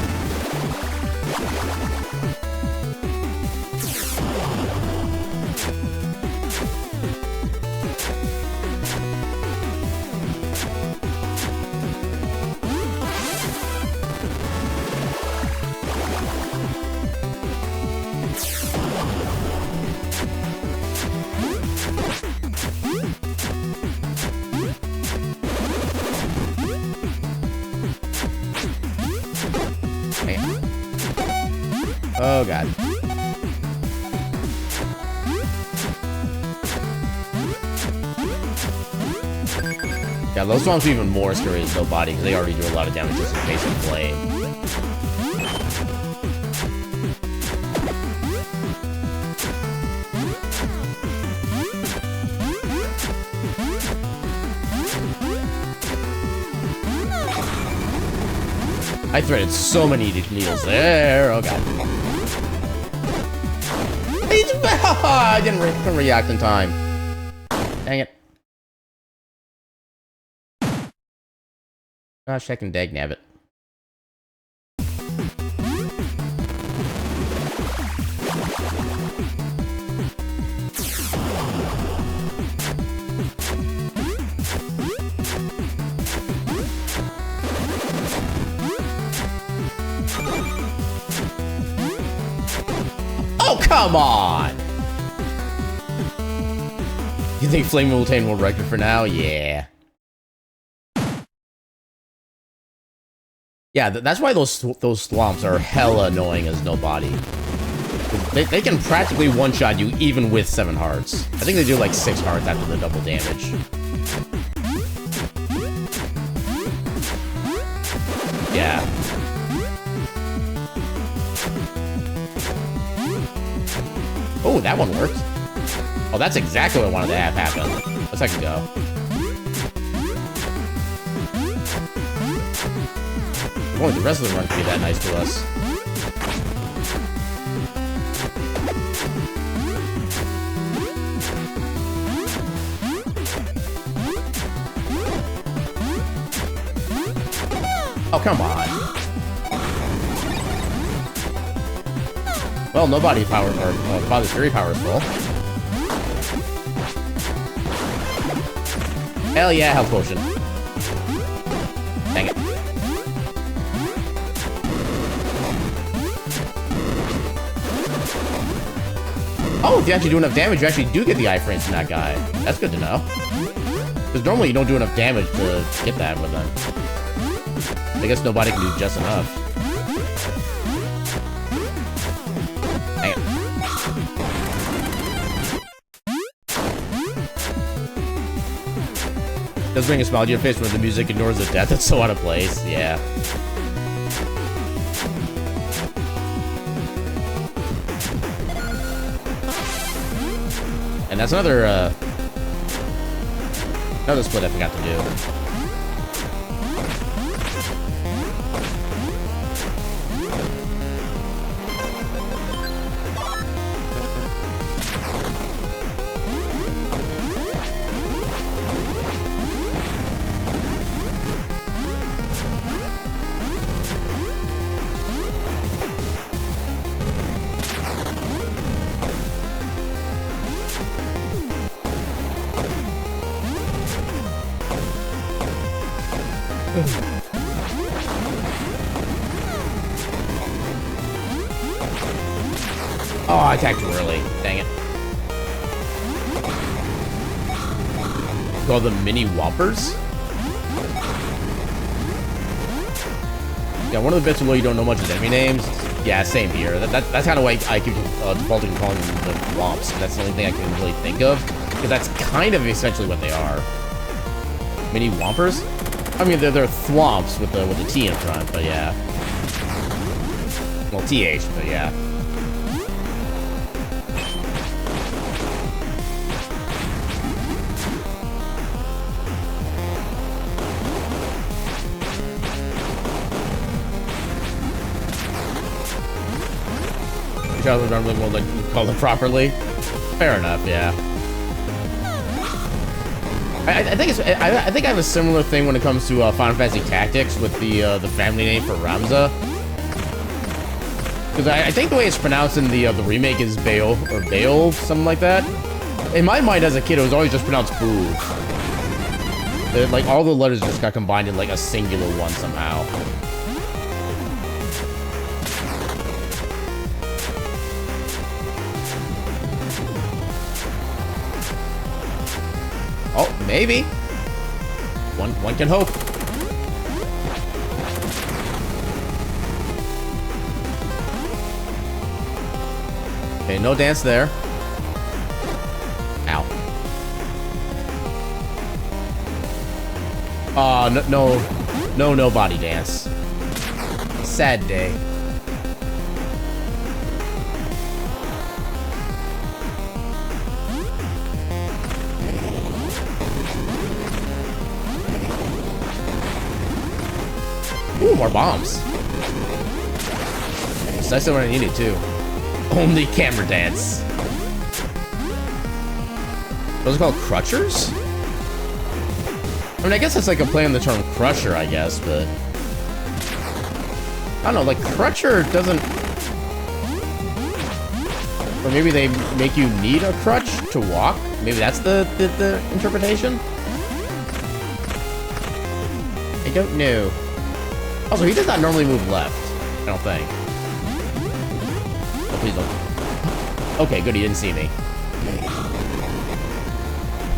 Oh, God. Yeah, those swamps are even more scary as no body, because they already do a lot of damage just in basic flame. I threaded so many needles there. Oh, God. I couldn't react in time. Dang it. Gosh, I can dag nabbit. Oh, come on! You think Flame will attain world record for now? Yeah. Yeah, that's why those swamps are hella annoying as no body. They can practically one-shot you even with 7 hearts. I think they do like 6 hearts after the double damage. Yeah. Oh, that one worked. Oh, that's exactly what I wanted to have happen. A second ago. If only the rest of the run could be that nice to us. Oh, come on. Well, no body power, or Father's Fury power is full. Hell yeah, health potion. Dang it. Oh, if you actually do enough damage, you actually do get the iframes from that guy. That's good to know. Because normally you don't do enough damage to get that with them. I guess nobody can do just enough. Dang it. Does bring a smile to your face when the music ignores the death that's so out of place. Yeah. And that's another split I forgot to do. Oh, I attacked too early. Dang it. Call them mini Whompers? Yeah, one of the bits below you don't know much is enemy names. Yeah, same here. That's kind of why I keep defaulting calling them the Whomps. That's the only thing I can really think of. Because that's kind of essentially what they are. Mini Whompers? I mean, they're Thwomps with the T in front, but yeah. Well, TH, but yeah. Charles Run won't let you call them properly. Fair enough, yeah. I think I have a similar thing when it comes to Final Fantasy Tactics with the family name for Ramza. Because I think the way it's pronounced in the remake is Bayo or Bayo, something like that. In my mind as a kid, it was always just pronounced Boo. Like all the letters just got combined in like a singular one somehow. Oh, maybe. One can hope. Okay, no dance there. Ow. Oh, no body dance. Sad day. Ooh, more bombs. Precisely what I needed, too. Only camera dance. Those are called Crutchers? I mean, I guess that's like a play on the term Crusher, I guess, but... I don't know, like, Crutcher doesn't... Or maybe they make you need a crutch to walk? Maybe that's the interpretation? I don't know. Also, he does not normally move left. I don't think. Oh, please don't. Okay, good, he didn't see me.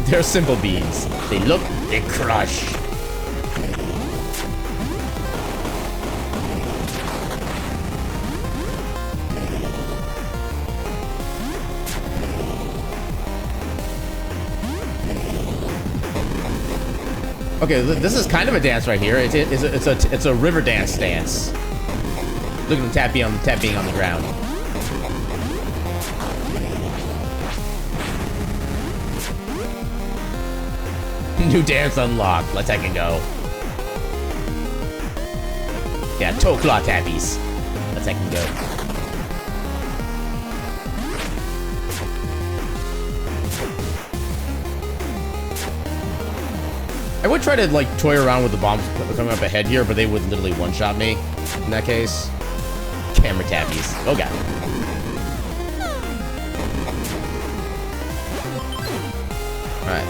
They're simple beans. They look, they crush. Okay, this is kind of a dance right here. It's a river dance. Look at him tapping on the ground. New dance unlocked. Let's heck and go. Yeah, toe claw tappies. Let's heck and go. I would try to, like, toy around with the bombs coming up ahead here, but they would literally one-shot me in that case. Camera tappies. Oh, God. Alright.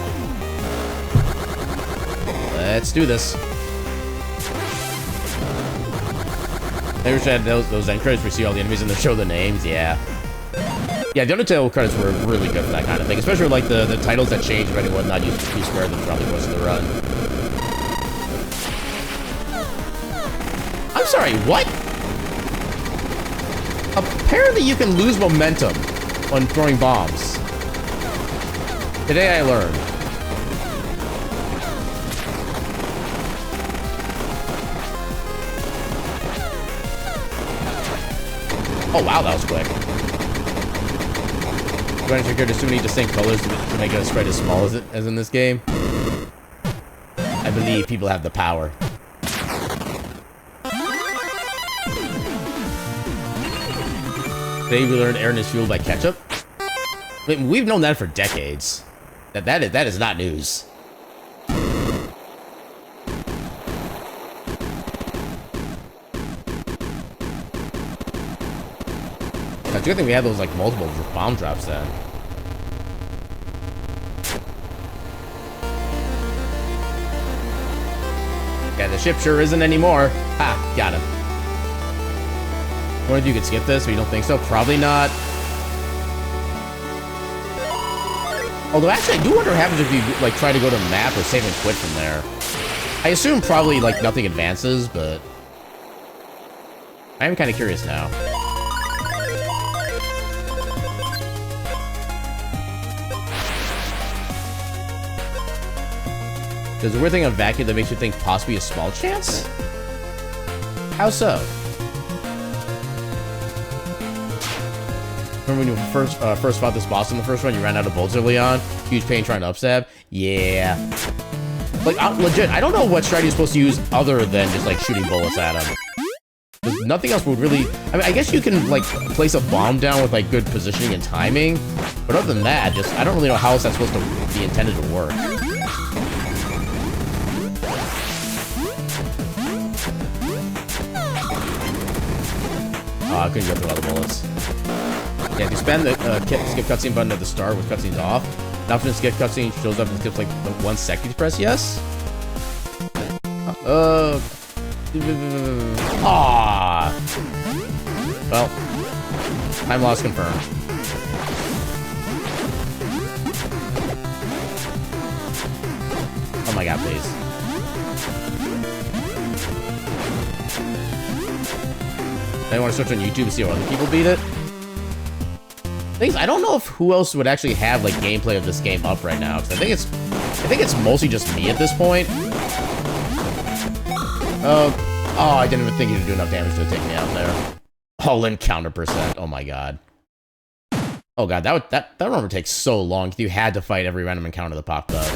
Let's do this. They wish I had those end credits where you see all the enemies and they show the names. Yeah. Yeah, the Undertale credits were really good for that kind of thing, especially like the titles that change depending on whatnot. You swear them throughout the course of the run. I'm sorry, what? Apparently you can lose momentum when throwing bombs. Today I learned. Oh wow, that was quick. Trying to figure out too many distinct colors to make a sprite as small as in this game. I believe people have the power. Today we learned Aaron is fueled by ketchup. I mean, we've known that for decades. That is not news. It's a good thing we had those like multiple bomb drops then. Yeah, the ship sure isn't anymore. Ha, got him. Wonder if you could skip this, but you don't think so? Probably not. Although, actually, I do wonder what happens if you, like, try to go to map or save and quit from there. I assume probably, like, nothing advances, but... I am kind of curious now. There's a weird thing on vacuum that makes you think possibly a small chance? How so? Remember when you first fought this boss in the first run, you ran out of bullets early on? Huge pain trying to upstab? Yeah. Like, legit, I don't know what strategy you're supposed to use other than just, like, shooting bullets at him. There's nothing else would really... I mean, I guess you can, like, place a bomb down with, like, good positioning and timing. But other than that, just, I don't really know how else that's supposed to be intended to work. Oh, I couldn't go through all the bullets. Yeah, if you spam the skip cutscene button at the start with cutscenes off, the option to skip cutscene shows up and skips like the 1 second you press yes. Well, time loss confirmed. Oh my god, please. I want to search on YouTube and see how other people beat it. Things I don't know if who else would actually have like gameplay of this game up right now, because I think it's mostly just me at this point. Oh, I didn't even think you could do enough damage to take me out there. All encounter percent. Oh my god. Oh god, that run would take so long. You had to fight every random encounter that popped up.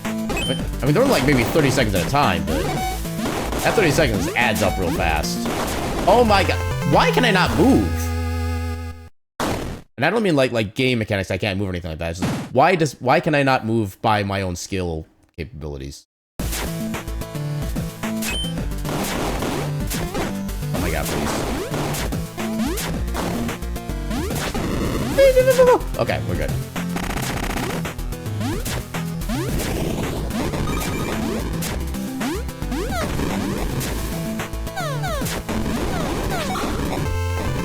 I mean, there were like maybe 30 seconds at a time, but that 30 seconds adds up real fast. Oh my god, why can I not move? And I don't mean like game mechanics, I can't move or anything like that. It's just, why can I not move by my own skill capabilities? Oh my god, please. Okay, we're good.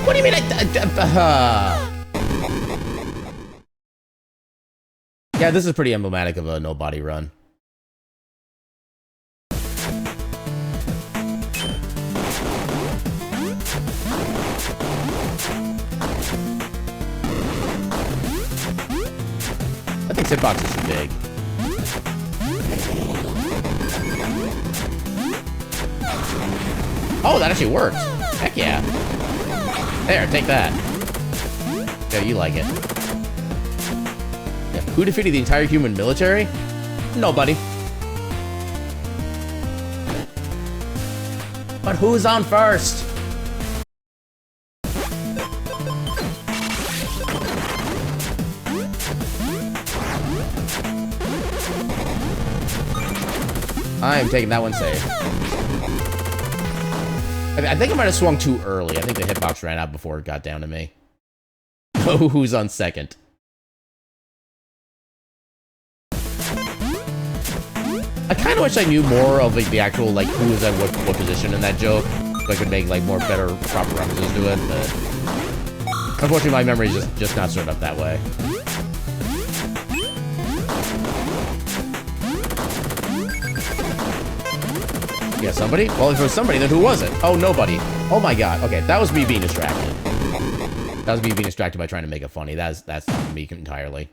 What do you mean Yeah, this is pretty emblematic of a no-body run. I think hitbox is too big. Oh, that actually worked. Heck yeah. There, take that. Yeah, you like it. Yeah. Who defeated the entire human military? Nobody. But who's on first? I am taking that one safe. I think I might have swung too early. I think the hitbox ran out before it got down to me. Oh, who's on second? I kind of wish I knew more of like the actual like who is at what position in that joke, so I could make like more better proper references to it. But unfortunately, my memory is just not set up that way. Yeah, somebody? Well, if it was somebody, then who was it? Oh, nobody. Oh my god. Okay, that was me being distracted. That was me being distracted by trying to make it funny. That's me entirely.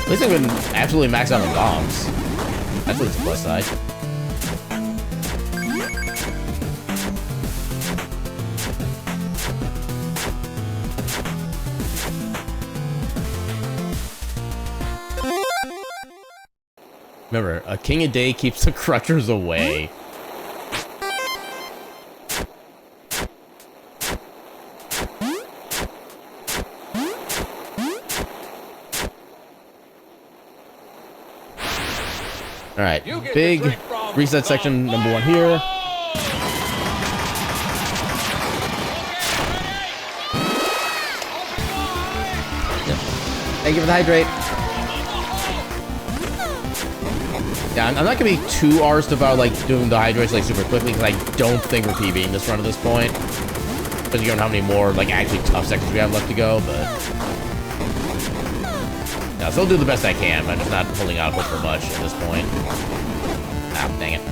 At least I've been absolutely maxed out on bombs. That's at least the plus side. Remember, a king a day keeps the crushers away. Alright, big reset section number 1 here. Thank you for the hydrate. Yeah, I'm not gonna be too arsed about like doing the hydrates like super quickly because I don't think we're PBing this run at this point. Because you don't know how many more like actually tough sections we have left to go, but yeah, I'll still do the best I can. I'm just not holding out hope for much at this point. Ah, dang it.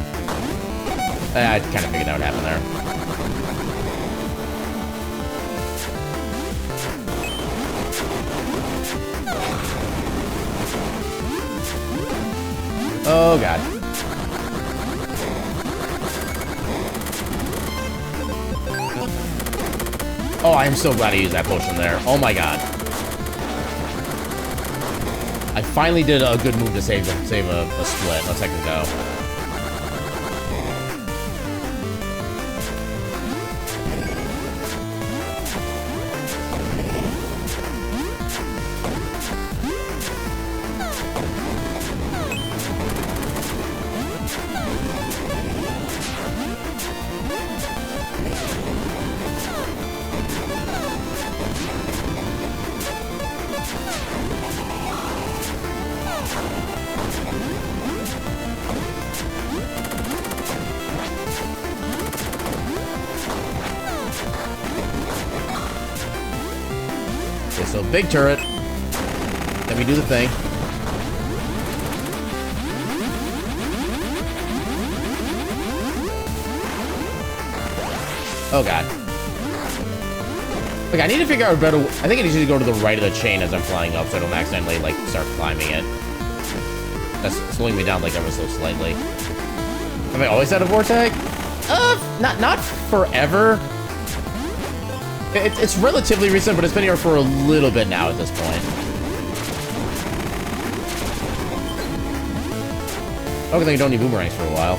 I kind of figured that would happen there. Oh, God. Oh, I am so glad I used that potion there. Oh, my God. I finally did a good move to save a split a second ago. So big turret. Let me do the thing. Oh god. Like I need to figure out a better. I think I need to go to the right of the chain as I'm flying up, so I don't accidentally like start climbing it. That's slowing me down like ever so slightly. Have I always had a vortex? Not forever. It's relatively recent, but it's been here for a little bit now at this point. Oh, because I don't need boomerangs for a while.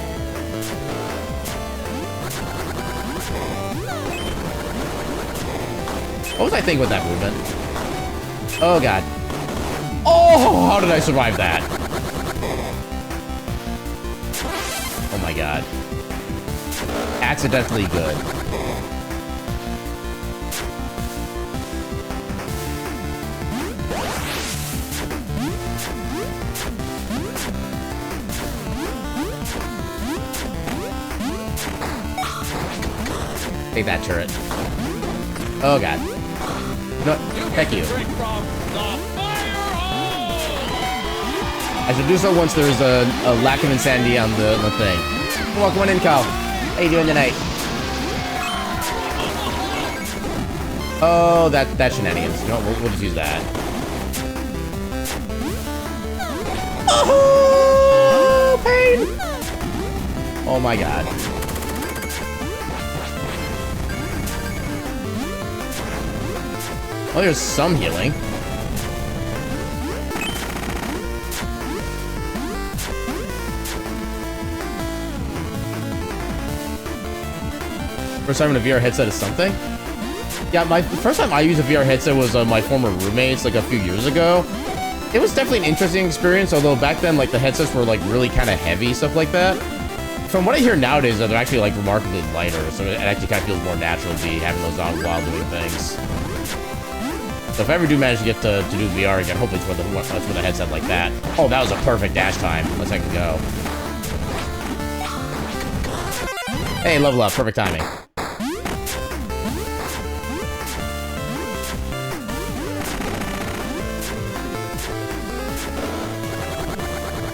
What was I thinking with that movement? Oh, God. Oh, how did I survive that? Oh, my God. Accidentally good. Take that turret. Oh god. No, heck you. I should do so once there's a lack of insanity on the thing. Welcome on in, Kyle. How you doing tonight? Oh, that's shenanigans. No, we'll just use that. Oh, pain! Oh my god. Oh, there's some healing. First time in a VR headset is something? Yeah, my first time I used a VR headset was my former roommates, like a few years ago. It was definitely an interesting experience, although back then, like, the headsets were, like, really kind of heavy, stuff like that. From what I hear nowadays, they're actually, like, remarkably lighter, so it actually kind of feels more natural to be having those on while doing things. So if I ever do manage to get to do VR again, hopefully it's with a headset like that. Oh, that was a perfect dash time. Let's I can go. Hey, level up. Perfect timing.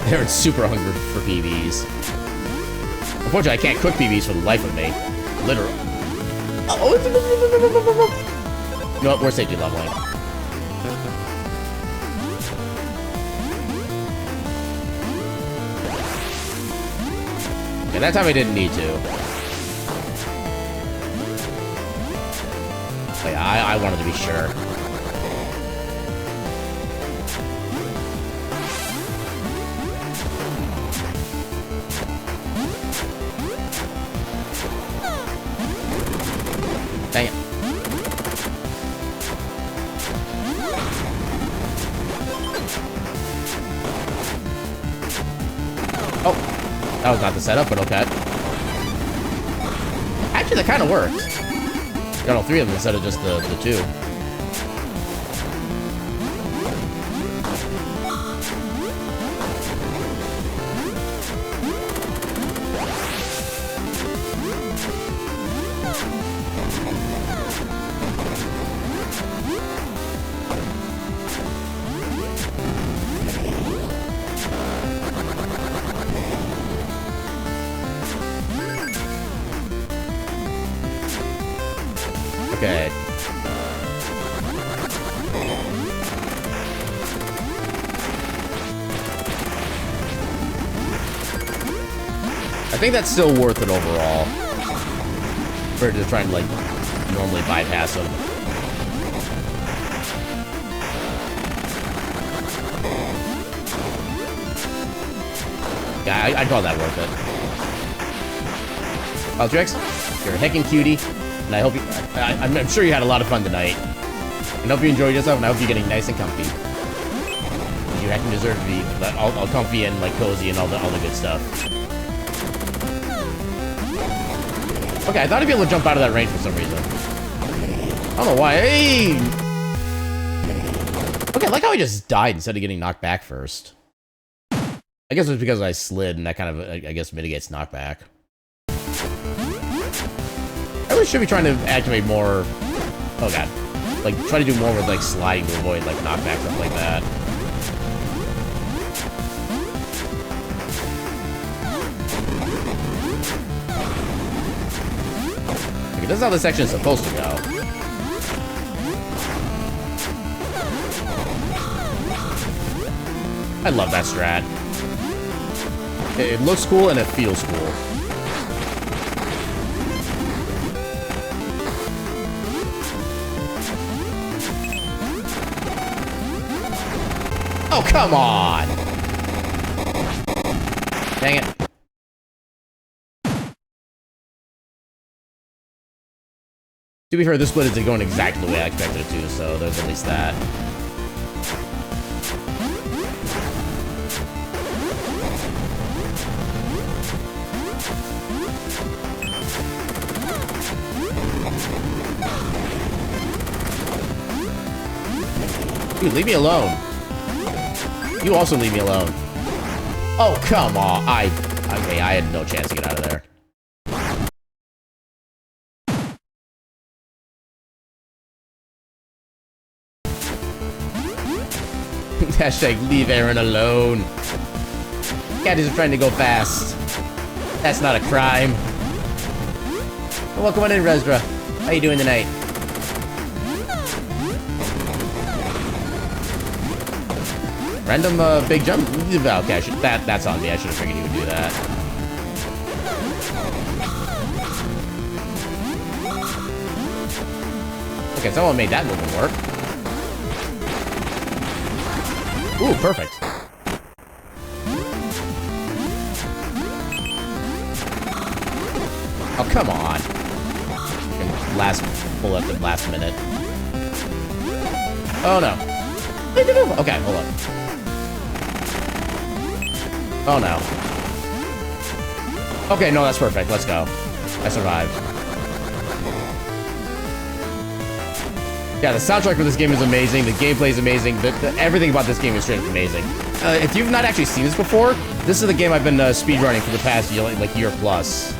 They're super hungry for PBs. Unfortunately, I can't cook PBs for the life of me. Literally. Oh, you know what? We're safety leveling. Okay, that time I didn't need to. But yeah, I wanted to be sure. Dang it. Oh, that was not the setup, but okay. Actually, that kind of worked. Got all three of them instead of just the two. Okay. I think that's still worth it overall. Compared to trying to, like, normally bypass them. Yeah, I'd call that worth it. Valtrex, you're a heckin' cutie, and I hope you... I'm sure you had a lot of fun tonight. And I hope you enjoyed yourself, and I hope you're getting nice and comfy. You heckin' deserve to be all comfy and, like, cozy and all the good stuff. Okay, I thought I'd be able to jump out of that range for some reason. I don't know why. Hey! Okay, I like how I just died instead of getting knocked back first. I guess it was because I slid, and that kind of, I guess, mitigates knockback. I really should be trying to activate more... Oh, God. Like, try to do more with, like, sliding to avoid, like, knockback, stuff like that. Okay, this is how this section is supposed to go. I love that strat. It looks cool and it feels cool. Oh, come on! Dang it. To be fair, this split isn't going exactly the way I expected it to, so there's at least that. Dude, leave me alone. You also leave me alone. Oh, come on. Okay, I had no chance to get out of there. Hashtag leave Aaron alone. Caddies are trying to go fast. That's not a crime. Welcome on in, Resdra. How you doing tonight? Random big jump. Okay, that's on me. I should have figured he would do that. Okay, someone made that movement work. Ooh, perfect. Oh, come on. Last pull at the last minute. Oh no. Okay, hold on. Oh no. Okay, no, that's perfect. Let's go. I survived. Yeah, the soundtrack for this game is amazing. The gameplay is amazing. Everything about this game is straight up amazing. If you've not actually seen this before, this is the game I've been speedrunning for the past year, like year plus.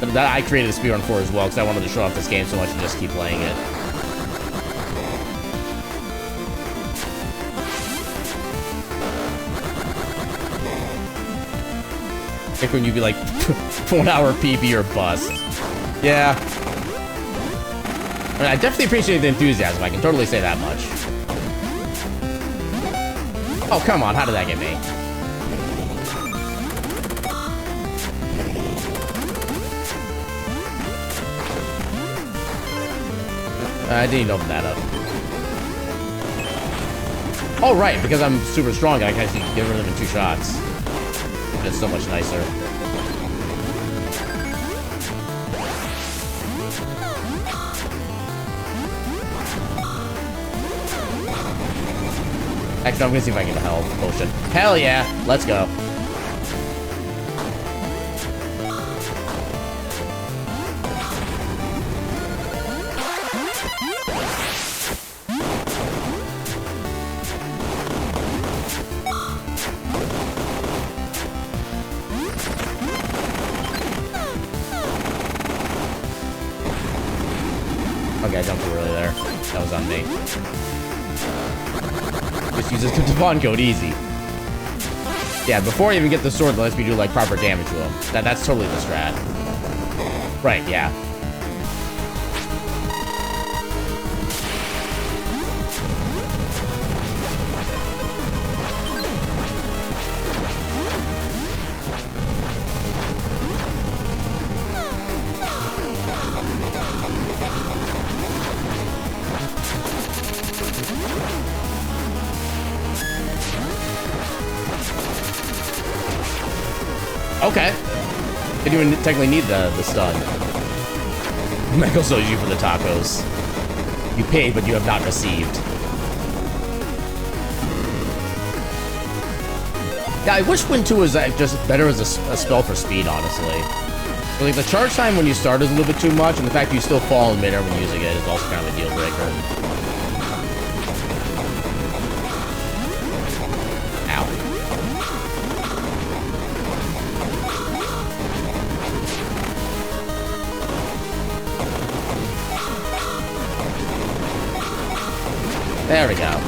That I created a speedrun for as well, because I wanted to show off this game so much and just keep playing it. Like when you'd be like, 1 hour PB or bust. Yeah. I mean, I definitely appreciate the enthusiasm, I can totally say that much. Oh, come on, how did that get me? I didn't open that up. Oh, right, because I'm super strong, I can actually get rid of them in 2 shots. It's so much nicer. Actually, I'm gonna see if I can get a health potion. Hell yeah! Let's go. Okay, I jumped too early there. That was on me. Just use this Devon code easy. Yeah, before I even get the sword that lets me do like proper damage to him. That's totally the strat. Right, yeah. Okay. Didn't even technically need the stun. Michael sold you for the tacos. You paid, but you have not received. Yeah, I wish Wind 2 was just better as a spell for speed, honestly. But, like, the charge time when you start is a little bit too much, and the fact you still fall in midair when using it is also kind of a deal breaker. Ow. There we go.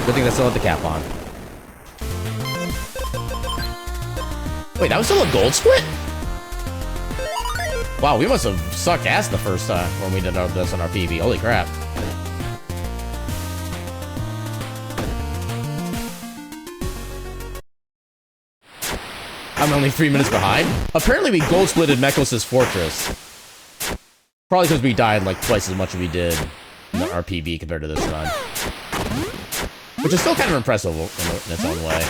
Good thing that's still at the cap on. Wait, that was still a gold split? Wow, we must have sucked ass the first time when we did this on our PB. Holy crap. I'm only 3 minutes behind. Apparently we gold splitted Mekos' Fortress. Probably because we died like twice as much as we did in our PB compared to this run. Which is still kind of impressive in its own way.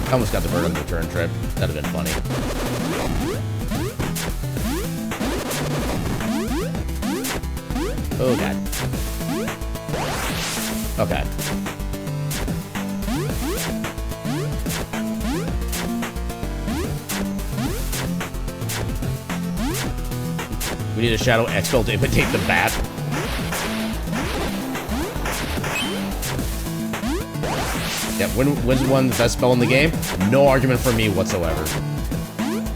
I almost got the bird on the return trip. That'd have been funny. Oh god. Okay. We need a Shadow Expel to imitate the bat. Yeah, when's one the best spell in the game? No argument for me whatsoever.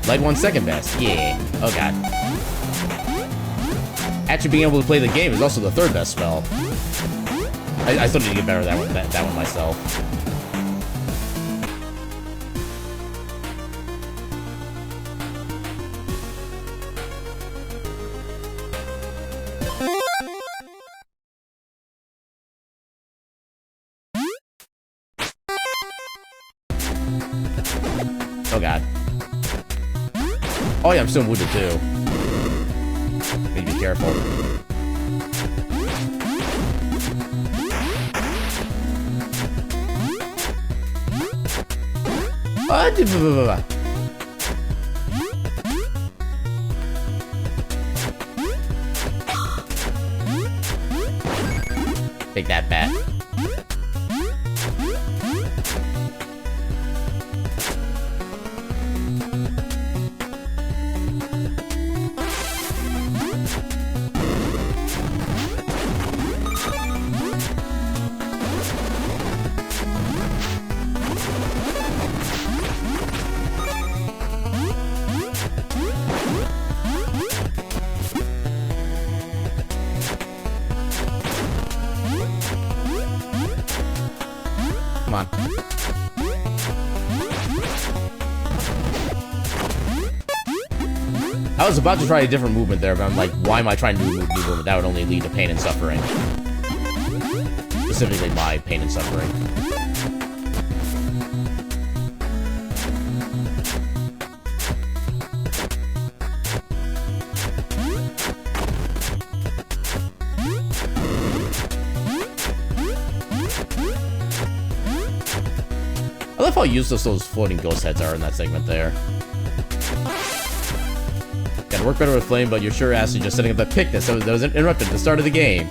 Light 1 second best. Yeah. Oh god. Actually being able to play the game is also the third best spell. I still need to get better at that one myself. Oh god. Oh yeah, I'm still wounded too. Need to be careful. Take that bat. Come on. I was about to try a different movement there, but I'm like, why am I trying to do a new movement? That would only lead to pain and suffering. Specifically, my pain and suffering. I love how useless those floating ghost heads are in that segment there. Gotta work better with flame, but you're sure ass is just setting up that picnic that was interrupted at the start of the game.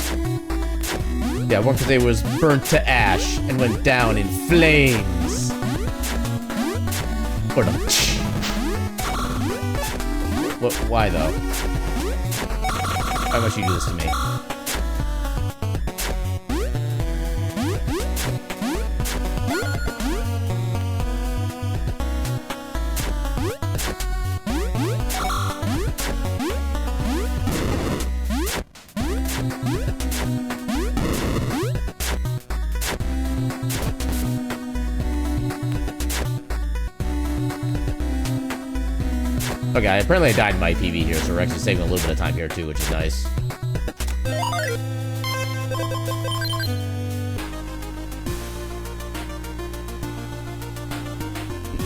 Yeah, one could say was burnt to ash and went down in flames. What? Why though? Why must you do this to me? Okay, apparently I died in my PB here, so we're actually saving a little bit of time here too, which is nice.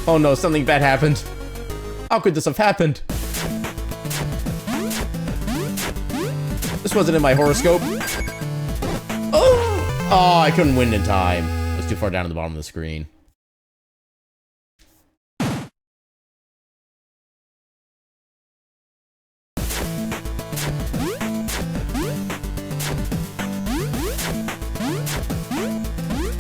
Oh no, something bad happened. How could this have happened? This wasn't in my horoscope. Oh, I couldn't win in time. I was too far down at the bottom of the screen.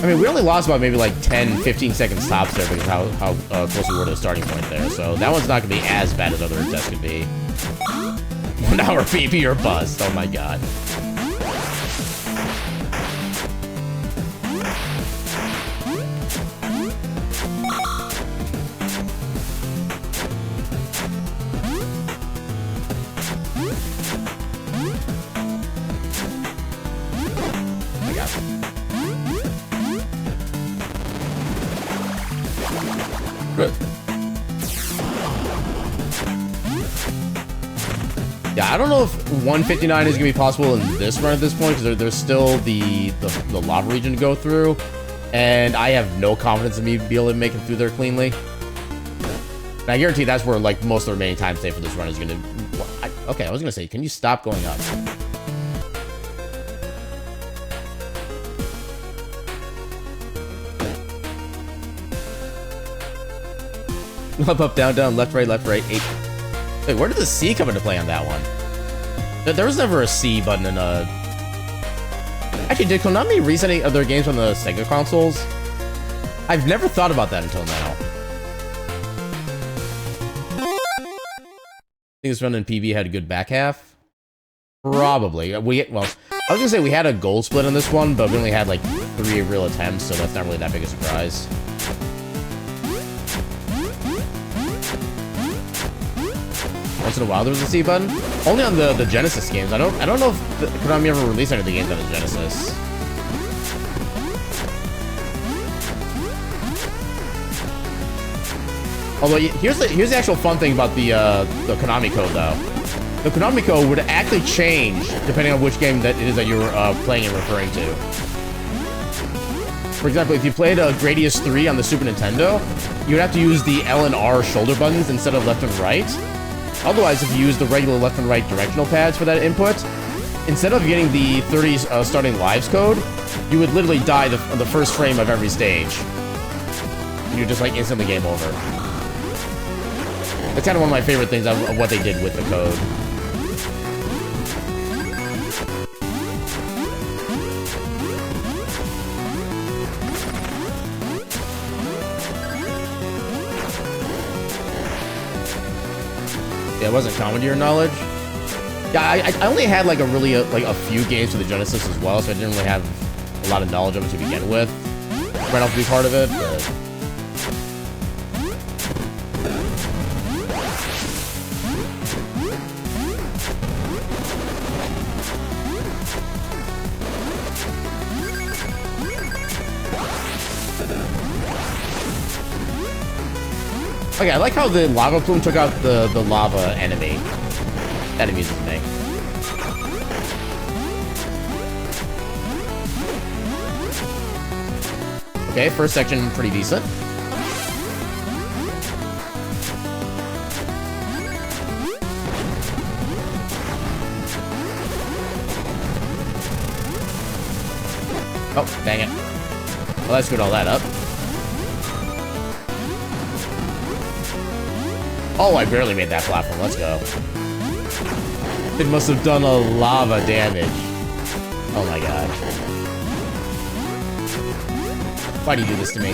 I mean, we only lost about maybe like 10, 15 seconds tops there because how close we were to the starting point there. So that one's not going to be as bad as other tests could be. 1 hour PP or bust. Oh my god. I got it. Good. Yeah, I don't know if 159 is going to be possible in this run at this point, because there's still the lava region to go through, and I have no confidence in me being able to make it through there cleanly. And I guarantee that's where, like, most of the remaining time saved for this run is going to... Okay, I was going to say, can you stop going up? Up, up, down, down, left, right, 8. Wait, where did the C come into play on that one? There was never a C button in a... Actually, did Konami release any of their games on the Sega consoles? I've never thought about that until now. I think this run in PB had a good back half? Probably. Well, I was gonna say we had a goal split on this one, but we only had like 3 real attempts, so that's not really that big a surprise. Once in a while there was a C button. Only on the Genesis games. I don't know if Konami ever released any of the games on the Genesis. Although here's the actual fun thing about the Konami code though. The Konami code would actually change depending on which game that it is that you're playing and referring to. For example, if you played Gradius 3 on the Super Nintendo, you would have to use the L and R shoulder buttons instead of left and right. Otherwise, if you use the regular left and right directional pads for that input, instead of getting the 30 starting lives code, you would literally die the first frame of every stage. And you just like instantly game over. That's kind of one of my favorite things of what they did with the code. Yeah, it wasn't common to your knowledge. Yeah, I only had like a few games for the Genesis as well, so I didn't really have a lot of knowledge of it to begin with. Right off to be part of it, but... Okay, I like how the lava plume took out the lava enemy. That amuses me. Okay, first section pretty decent. Oh, dang it. Well, I screwed all that up. Oh, I barely made that platform. Let's go. It must have done a lava damage. Oh my god. Why do you do this to me?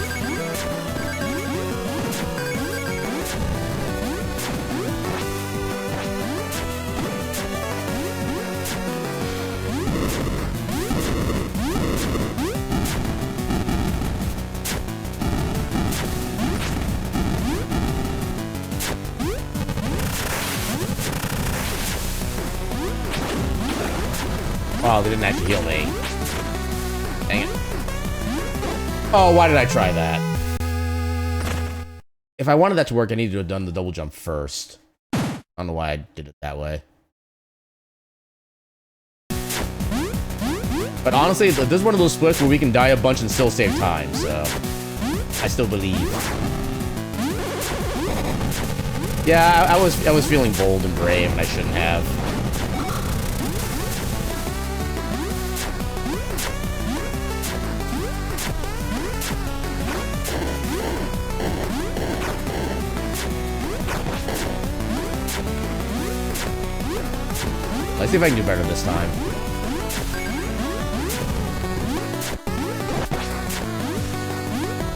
Oh, they didn't actually heal me. Dang it. Oh, why did I try that? If I wanted that to work, I needed to have done the double jump first. I don't know why I did it that way. But honestly, this is one of those splits where we can die a bunch and still save time, so... I still believe. Yeah, I was feeling bold and brave, and I shouldn't have. Let's see if I can do better this time.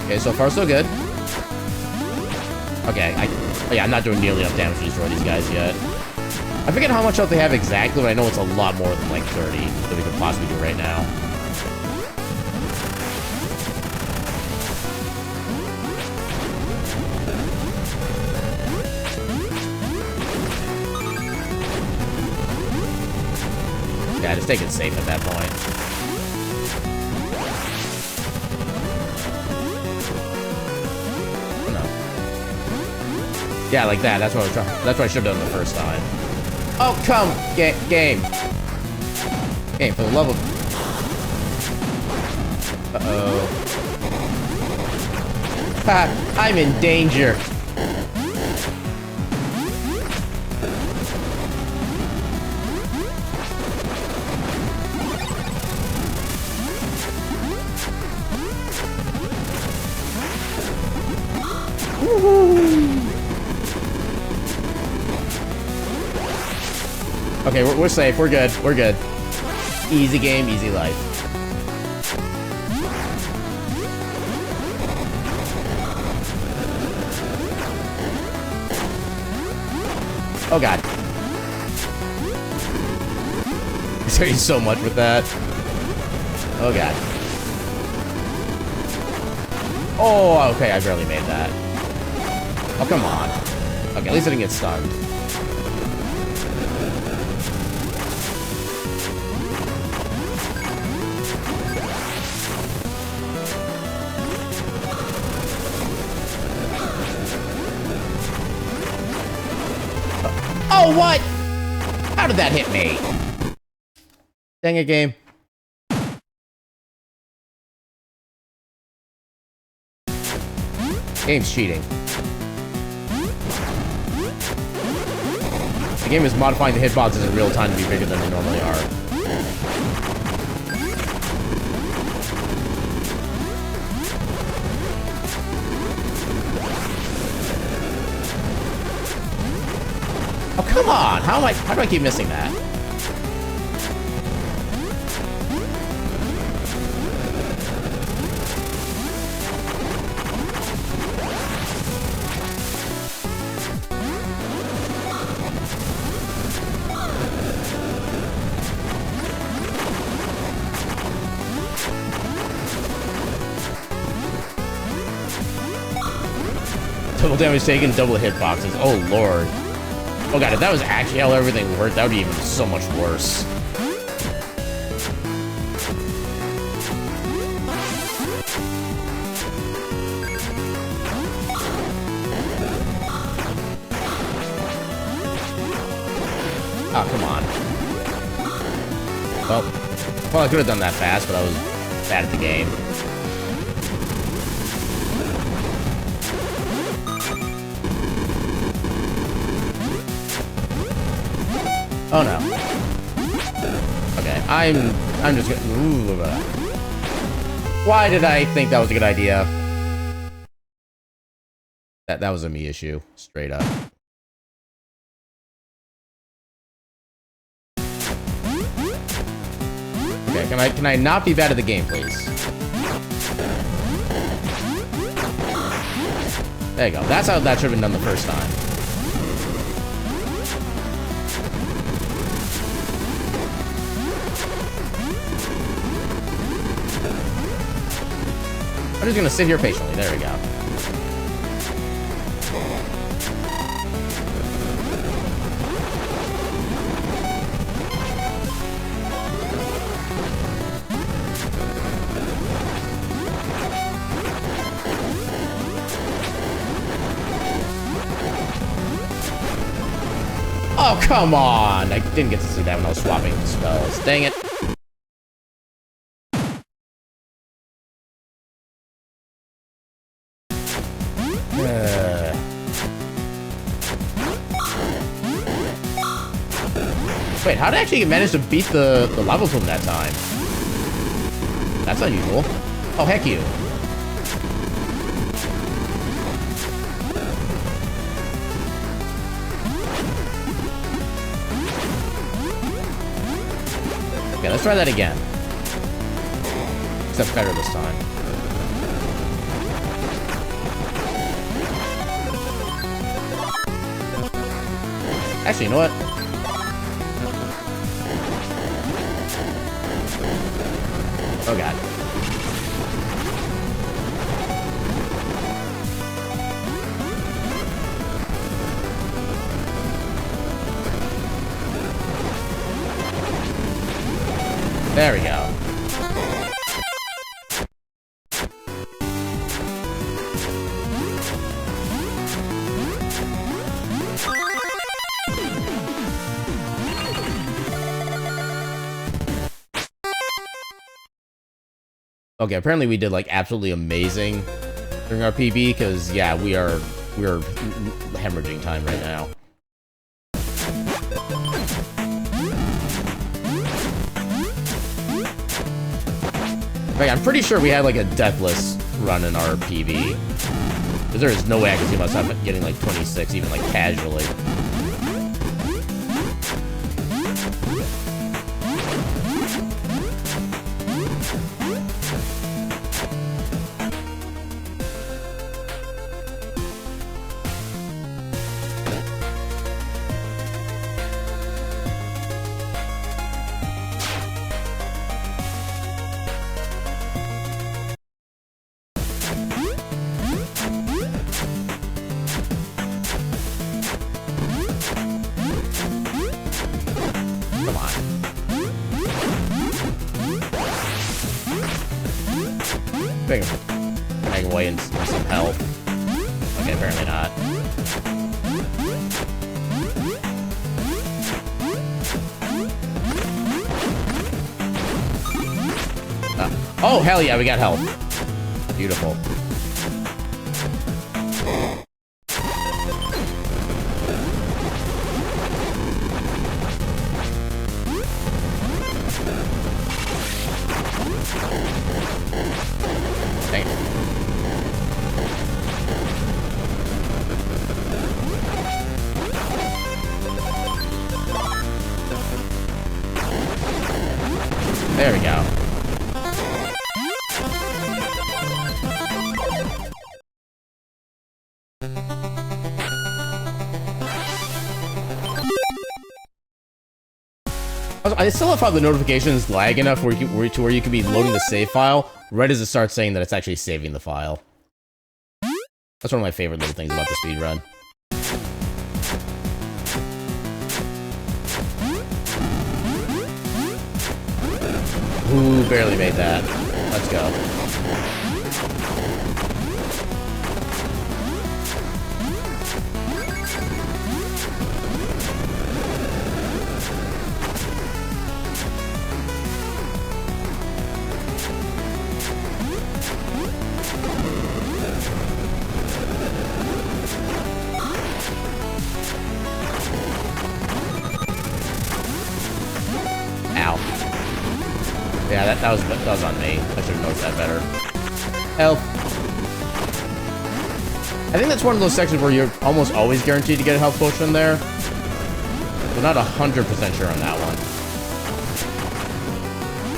Okay, so far so good. Okay, yeah, I'm not doing nearly enough damage to destroy these guys yet. I forget how much health they have exactly, but I know it's a lot more than like 30 that we could possibly do right now. Yeah, just take it safe at that point. Oh, no. Yeah, like that. That's what I was trying. That's what I should have done the first time. Oh, come, game. Game, for the love of. Uh-oh. Ha! I'm in danger. Okay, we're safe. We're good. We're good. Easy game, easy life. Oh god. He's hurting so much with that. Oh god. Oh, okay, I barely made that. Oh, come on. Okay, at least I didn't get stunned. Oh, what? How did that hit me? Dang it, game. Game's cheating. The game is modifying the hitboxes in real time to be bigger than they normally are. Oh, come on! How do I keep missing that? Double damage taken, double hitboxes. Oh lord. Oh god, if that was actually how everything worked, that would be even so much worse. Oh, come on. Well, I could have done that fast, but I was bad at the game. Oh no. Okay, I'm just gonna. Ooh, why did I think that was a good idea? That was a me issue, straight up. Okay, can I not be bad at the game, please? There you go. That's how that should have been done the first time. I'm just gonna sit here patiently. There we go. Oh, come on! I didn't get to see that when I was swapping spells. Dang it. Wait, how did I actually manage to beat the lava plume that time? That's unusual. Oh, heck you. Okay, let's try that again. Except better this time. Actually, you know what? Oh god. There we go. Okay, apparently we did like absolutely amazing during our PB because yeah, we're hemorrhaging time right now. Like, I'm pretty sure we had like a deathless run in our PB. Because there is no way I can see myself getting like 26 even like casually. Can I go away and some health? Okay, apparently not. Oh, hell yeah, we got health. Beautiful. There we go. I still love how the notifications lag enough where you can be loading the save file right as it starts saying that it's actually saving the file. That's one of my favorite little things about the speedrun. Ooh, barely made that. Let's go. Yeah, that was on me. I should have noticed that better. Health. I think that's one of those sections where you're almost always guaranteed to get a health potion there. We're not 100% sure on that one.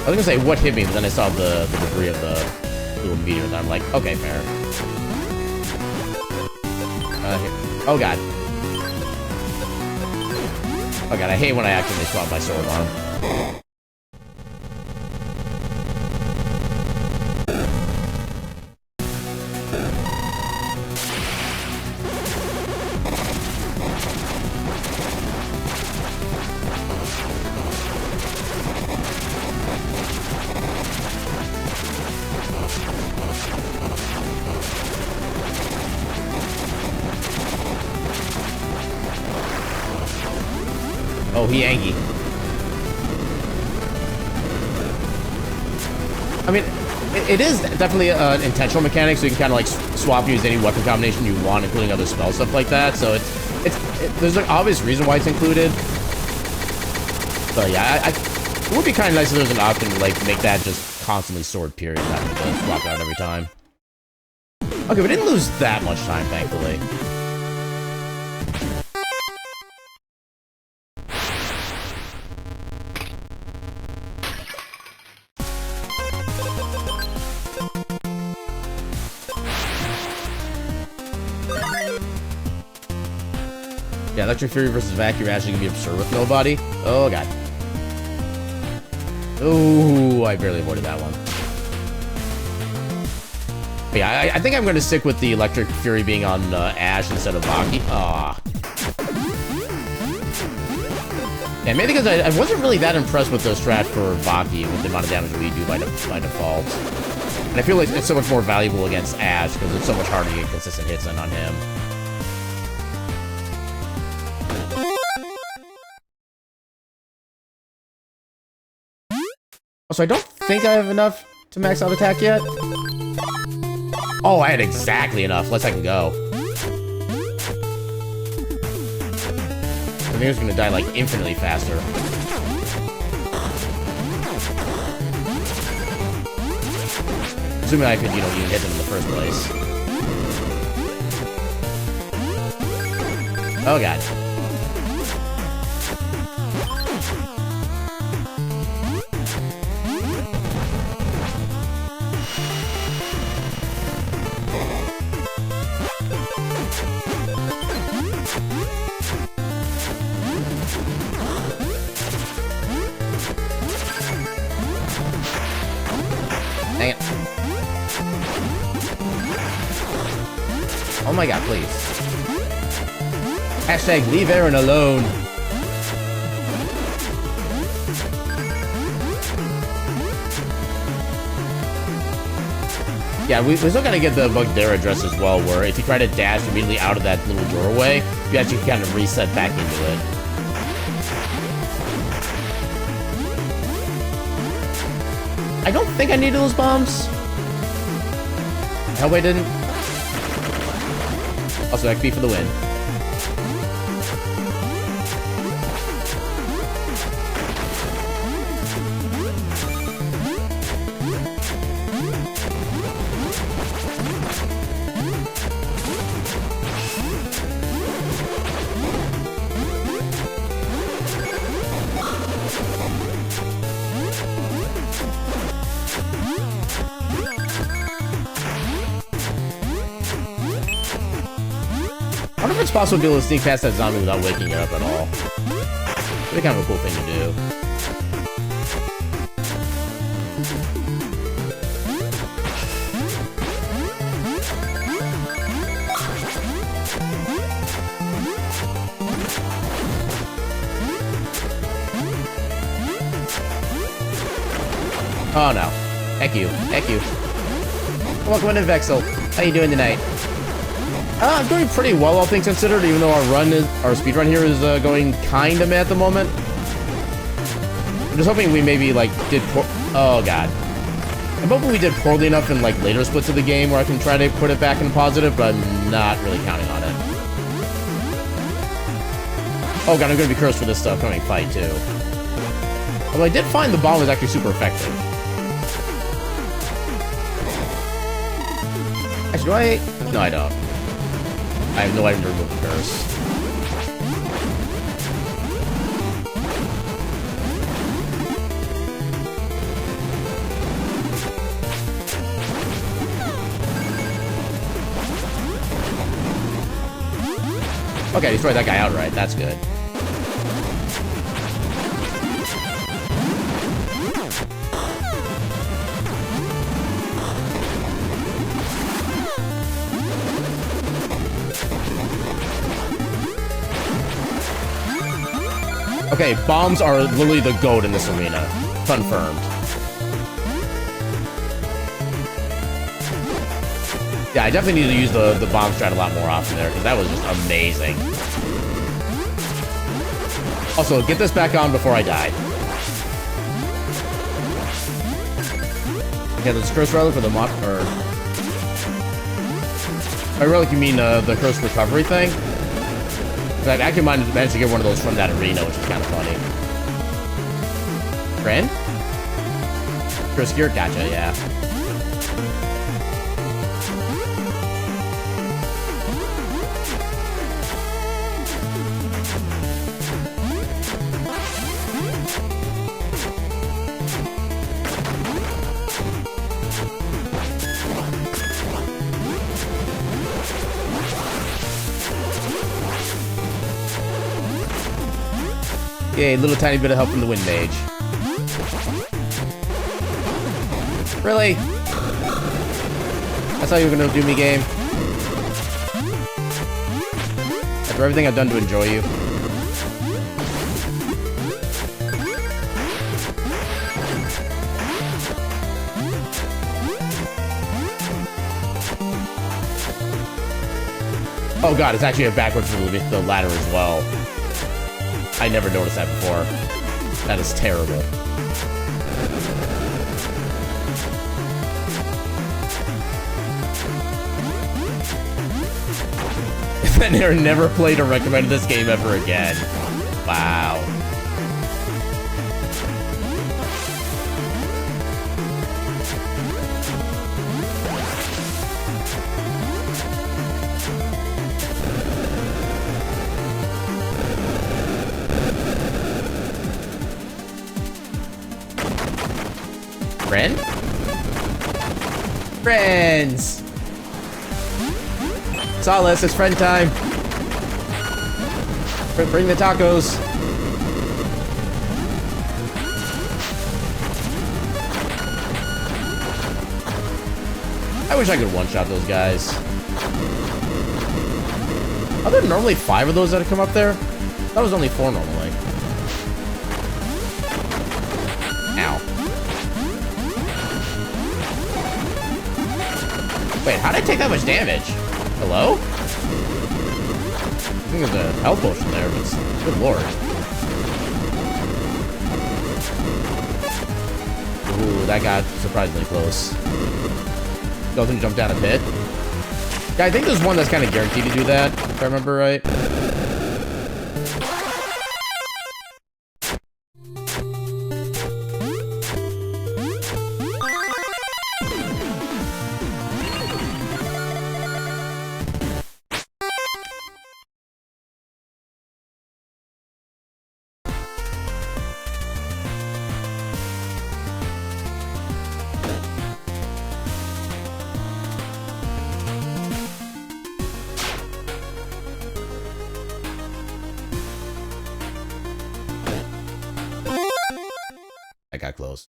I was gonna say what hit me, but then I saw the debris of the little meteor, and I'm like, okay, fair. Here. Oh god. Oh god, I hate when I accidentally swap my sword arm. Oh, he Angie. I mean, it is definitely an intentional mechanic, so you can kind of like swap and use any weapon combination you want, including other spell stuff like that. So there's an obvious reason why it's included. But yeah, it would be kind of nice if there was an option to like make that just constantly sword period, not to swap out every time. Okay, we didn't lose that much time, thankfully. Yeah, Electric Fury versus Vacuum are actually gonna be absurd with nobody. Oh god. Ooh, I barely avoided that one. But yeah, I think I'm gonna stick with the Electric Fury being on Ash instead of Baki. Ah. Yeah, maybe because I wasn't really that impressed with the strat for Baki with the amount of damage we do by default. And I feel like it's so much more valuable against Ash because it's so much harder to get consistent hits than on him. Also, I don't think I have enough to max out attack yet. Oh, I had exactly enough. Let's I can go. I think it's gonna die like infinitely faster. Assuming I could, you know, even hit them in the first place. Oh god. Dang it. Oh my god, please. Hashtag leave Aaron alone. Yeah, we still gotta get the Bugdera address as well, where if you try to dash immediately out of that little doorway, you actually kind of reset back into it. I don't think I needed those bombs. Hell, I didn't. Also, XP for the win. I wonder if it's possible to be able to sneak past that zombie without waking it up at all. That'd be kind of a cool thing to do. Oh no. Heck you. Heck you. Welcome to Vexel. How you doing tonight? I'm doing pretty well, all things considered, even though our speedrun here is going kinda meh at the moment. I'm just hoping we maybe, like, oh god. I'm hoping we did poorly enough in, like, later splits of the game where I can try to put it back in positive, but I'm not really counting on it. Oh god, I'm gonna be cursed for this upcoming fight, too. Although I did find the bomb was actually super effective. Actually, do I? No, I don't. I have no item to remove the curse. Okay, destroyed that guy outright. That's good. Okay, bombs are literally the GOAT in this arena. Confirmed. Yeah, I definitely need to use the bomb strat a lot more often there, because that was just amazing. Also, get this back on before I die. Okay, this curse relic for the mod, or... By relic, you mean the curse recovery thing? I actually managed to get one of those from that arena, which is kind of funny. Friend? Friskier? Gotcha, yeah. Okay, a little tiny bit of help from the Wind Mage. Really? That's how you were gonna do me, game? After everything I've done to enjoy you. Oh god, it's actually a backwards for the ladder as well. I never noticed that before. That is terrible. Then they're never played or recommended this game ever again. Wow. Friend? Friends! Solace, it's friend time! Bring the tacos! I wish I could one-shot those guys. Are there normally 5 of those that come up there? That was only 4 normally. Ow. Wait, how did I take that much damage? Hello? I think there's a health potion there, but good lord. Ooh, that got surprisingly close. Doesn't jump down a pit. Yeah, I think there's one that's kind of guaranteed to do that, if I remember right. I got close.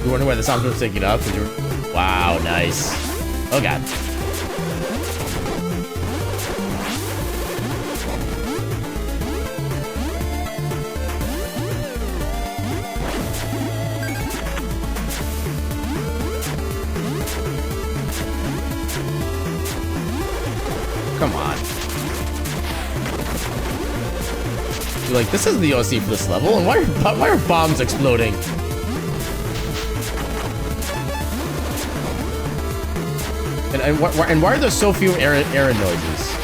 You wonder why the sound was taking up? Wow, nice. Oh god. Come on. You're like, this isn't the OC for this level, and why are bombs exploding? And why are there so few errand noises?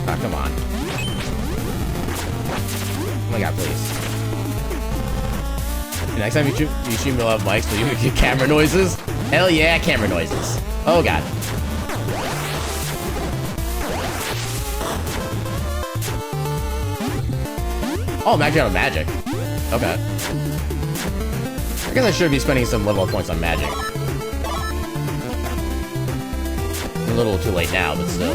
Ah, come on. Oh my god, please. Next time you shoot me, we'll have mics, so you can get camera noises. Hell yeah, camera noises. Oh god. Oh, I'm actually out of magic. Okay. I guess I should be spending some level up points on magic. A little too late now, but still.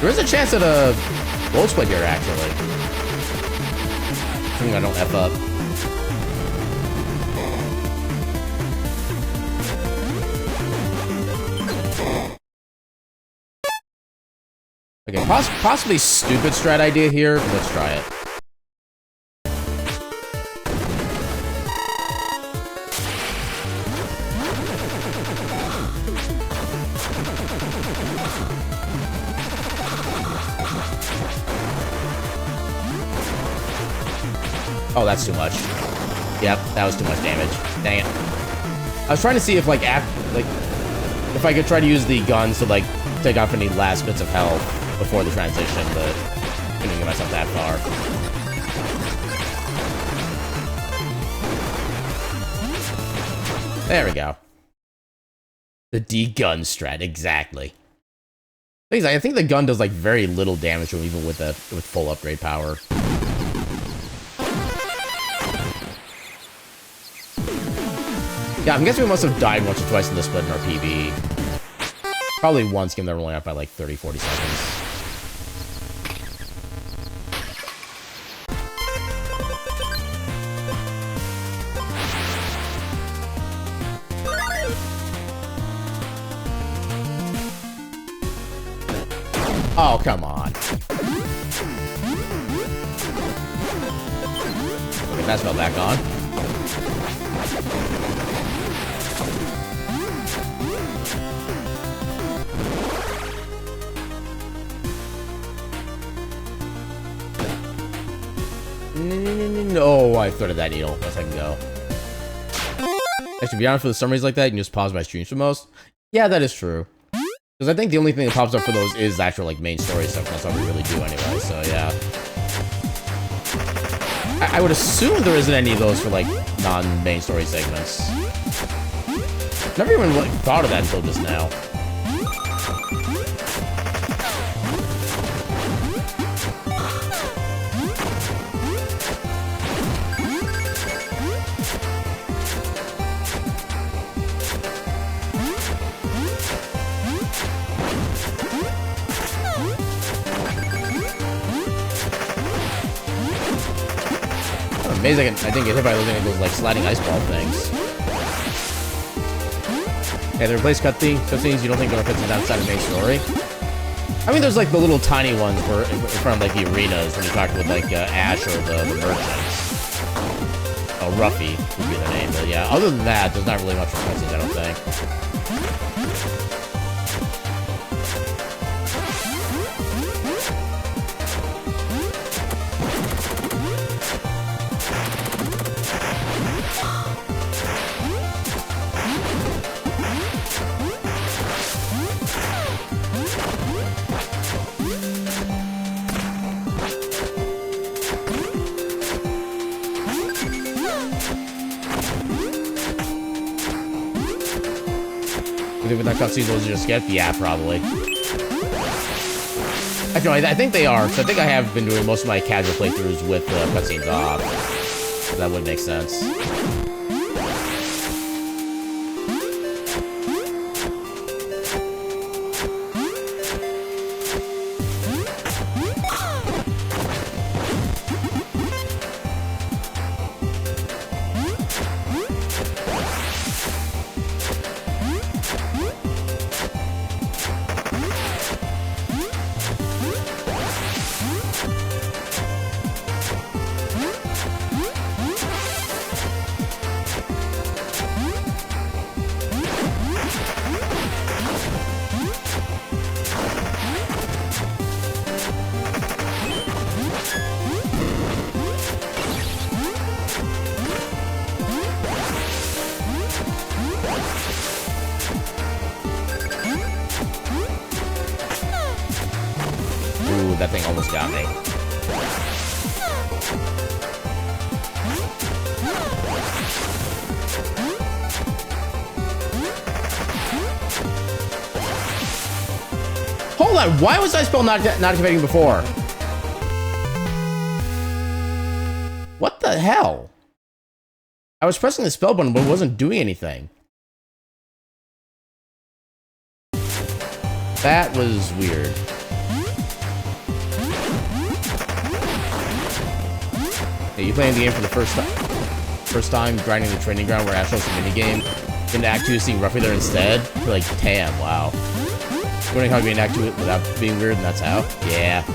There is a chance at a gold split here, actually. Assuming I don't F up. Okay, possibly stupid strat idea here. Let's try it. Oh, that's too much. Yep, that was too much damage. Dang it. I was trying to see if, like, if I could try to use the guns to, like, take off any last bits of health before the transition, but I couldn't get myself that far. There we go. The D-gun strat, exactly. I think the gun does, like, very little damage to him, even with full upgrade power. Yeah, I'm guessing we must have died once or twice in the split in our PB. Probably once, given that we're only out by like 30, 40 seconds. Oh, come on. Okay, that spell back on. No, I threaded that needle. Let's let go. Actually, to be honest, for some reason like that, you can just pause my streams for most. Yeah, that is true. Because I think the only thing that pops up for those is actual, like, main story stuff. That's all we really do anyway, so yeah. I would assume there isn't any of those for, like, non-main story segments. Never even, like, thought of that until just now. Amazing, I didn't get hit by those like sliding ice ball things. Okay, they replaced cutscenes. You don't think they're cutscenes outside of main story? I mean, there's like the little tiny ones where in front of like the arenas when you talk with like Ash or the merchants. Oh, Ruffy would be their name, but yeah. Other than that, there's not really much for cutscenes, I don't think. With that cutscene, those are just skip? Yeah, probably. Actually, I think they are. So I think I have been doing most of my casual playthroughs with cutscenes off. So that would make sense. That thing almost got me. Hold on, why was that spell not activating before? What the hell? I was pressing the spell button, but it wasn't doing anything. That was weird. Hey, you playing the game for the first time, grinding the training ground where Ash hosts a minigame, in Act 2 seeing Roughly there instead? You're like, damn, wow. Wondering how to be in Act 2 without being weird, and that's how? Yeah.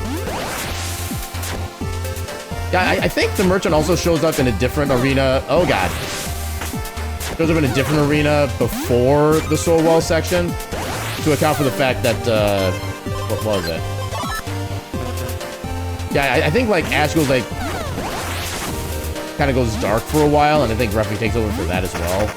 Yeah, I think the merchant also shows up in a different arena. Oh god. Shows up in a different arena before the Soul Wall section to account for the fact that, what was it? Yeah, I think, like, Ash goes, like, kind of goes dark for a while, and I think Ruffy takes over for that as well.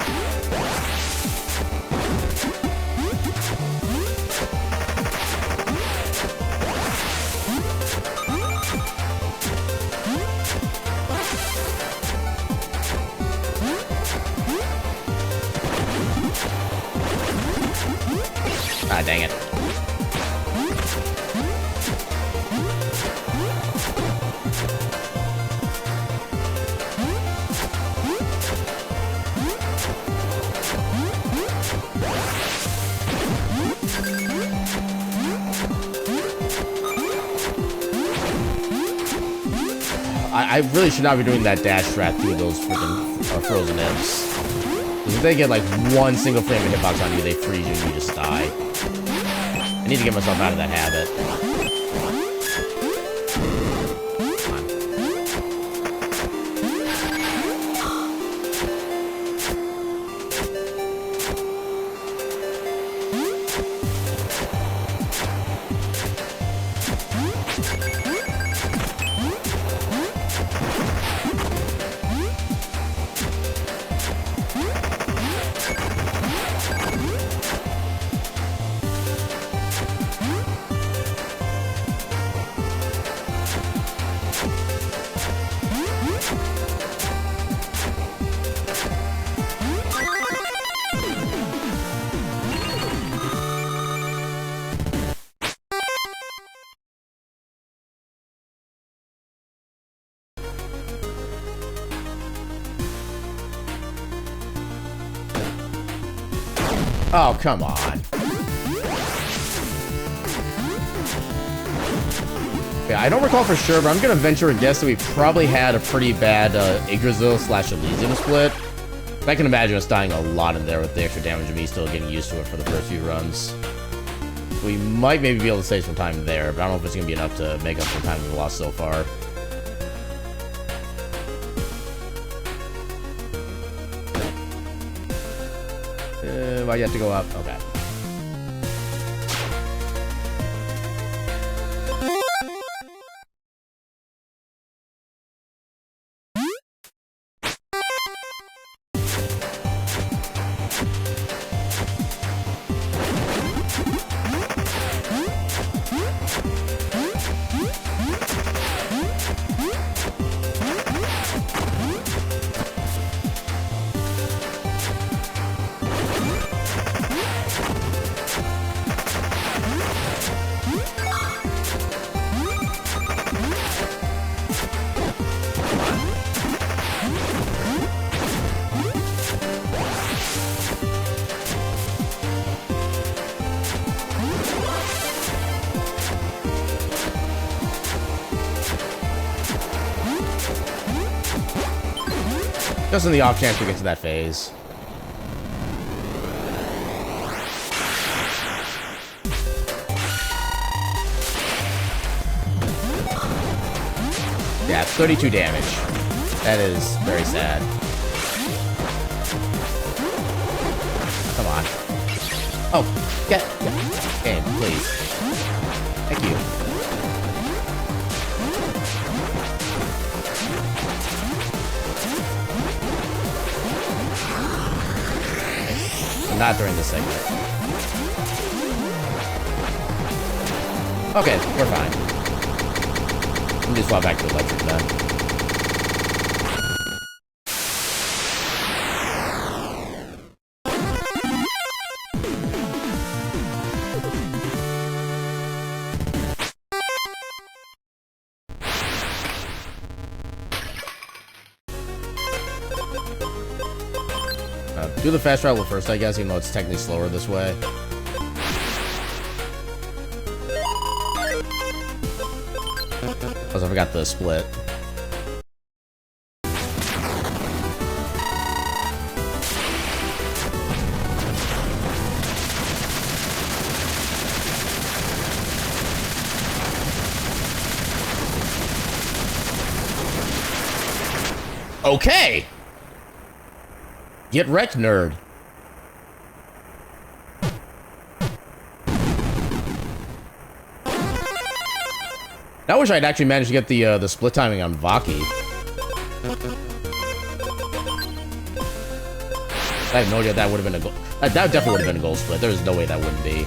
Ah, dang it. I really should not be doing that dash strat through those freaking frozen imps. If they get like one single frame of hitbox on you, they freeze you and you just die. I need to get myself out of that habit. Oh, come on. Yeah, I don't recall for sure, but I'm gonna venture a guess that we probably had a pretty bad Yggdrasil / Elysium split. I can imagine us dying a lot in there with the extra damage and me still getting used to it for the first few runs. We might maybe be able to save some time there, but I don't know if it's gonna be enough to make up for the time we've lost so far. Why do you have to go up? Okay. Just in the off chance we get to that phase. Yeah, 32 damage. That is very sad. Come on. Oh, get game, please. Thank you. Not during this segment. Okay, we're fine. Let me just swap back to electric then. Do the fast travel first, I guess, even though it's technically slower this way. Also, I forgot the split. Okay! Get wrecked, nerd. I wish I'd actually managed to get the split timing on Vaki. I have no idea that would have been a goal. That definitely would have been a goal split. There's no way that wouldn't be.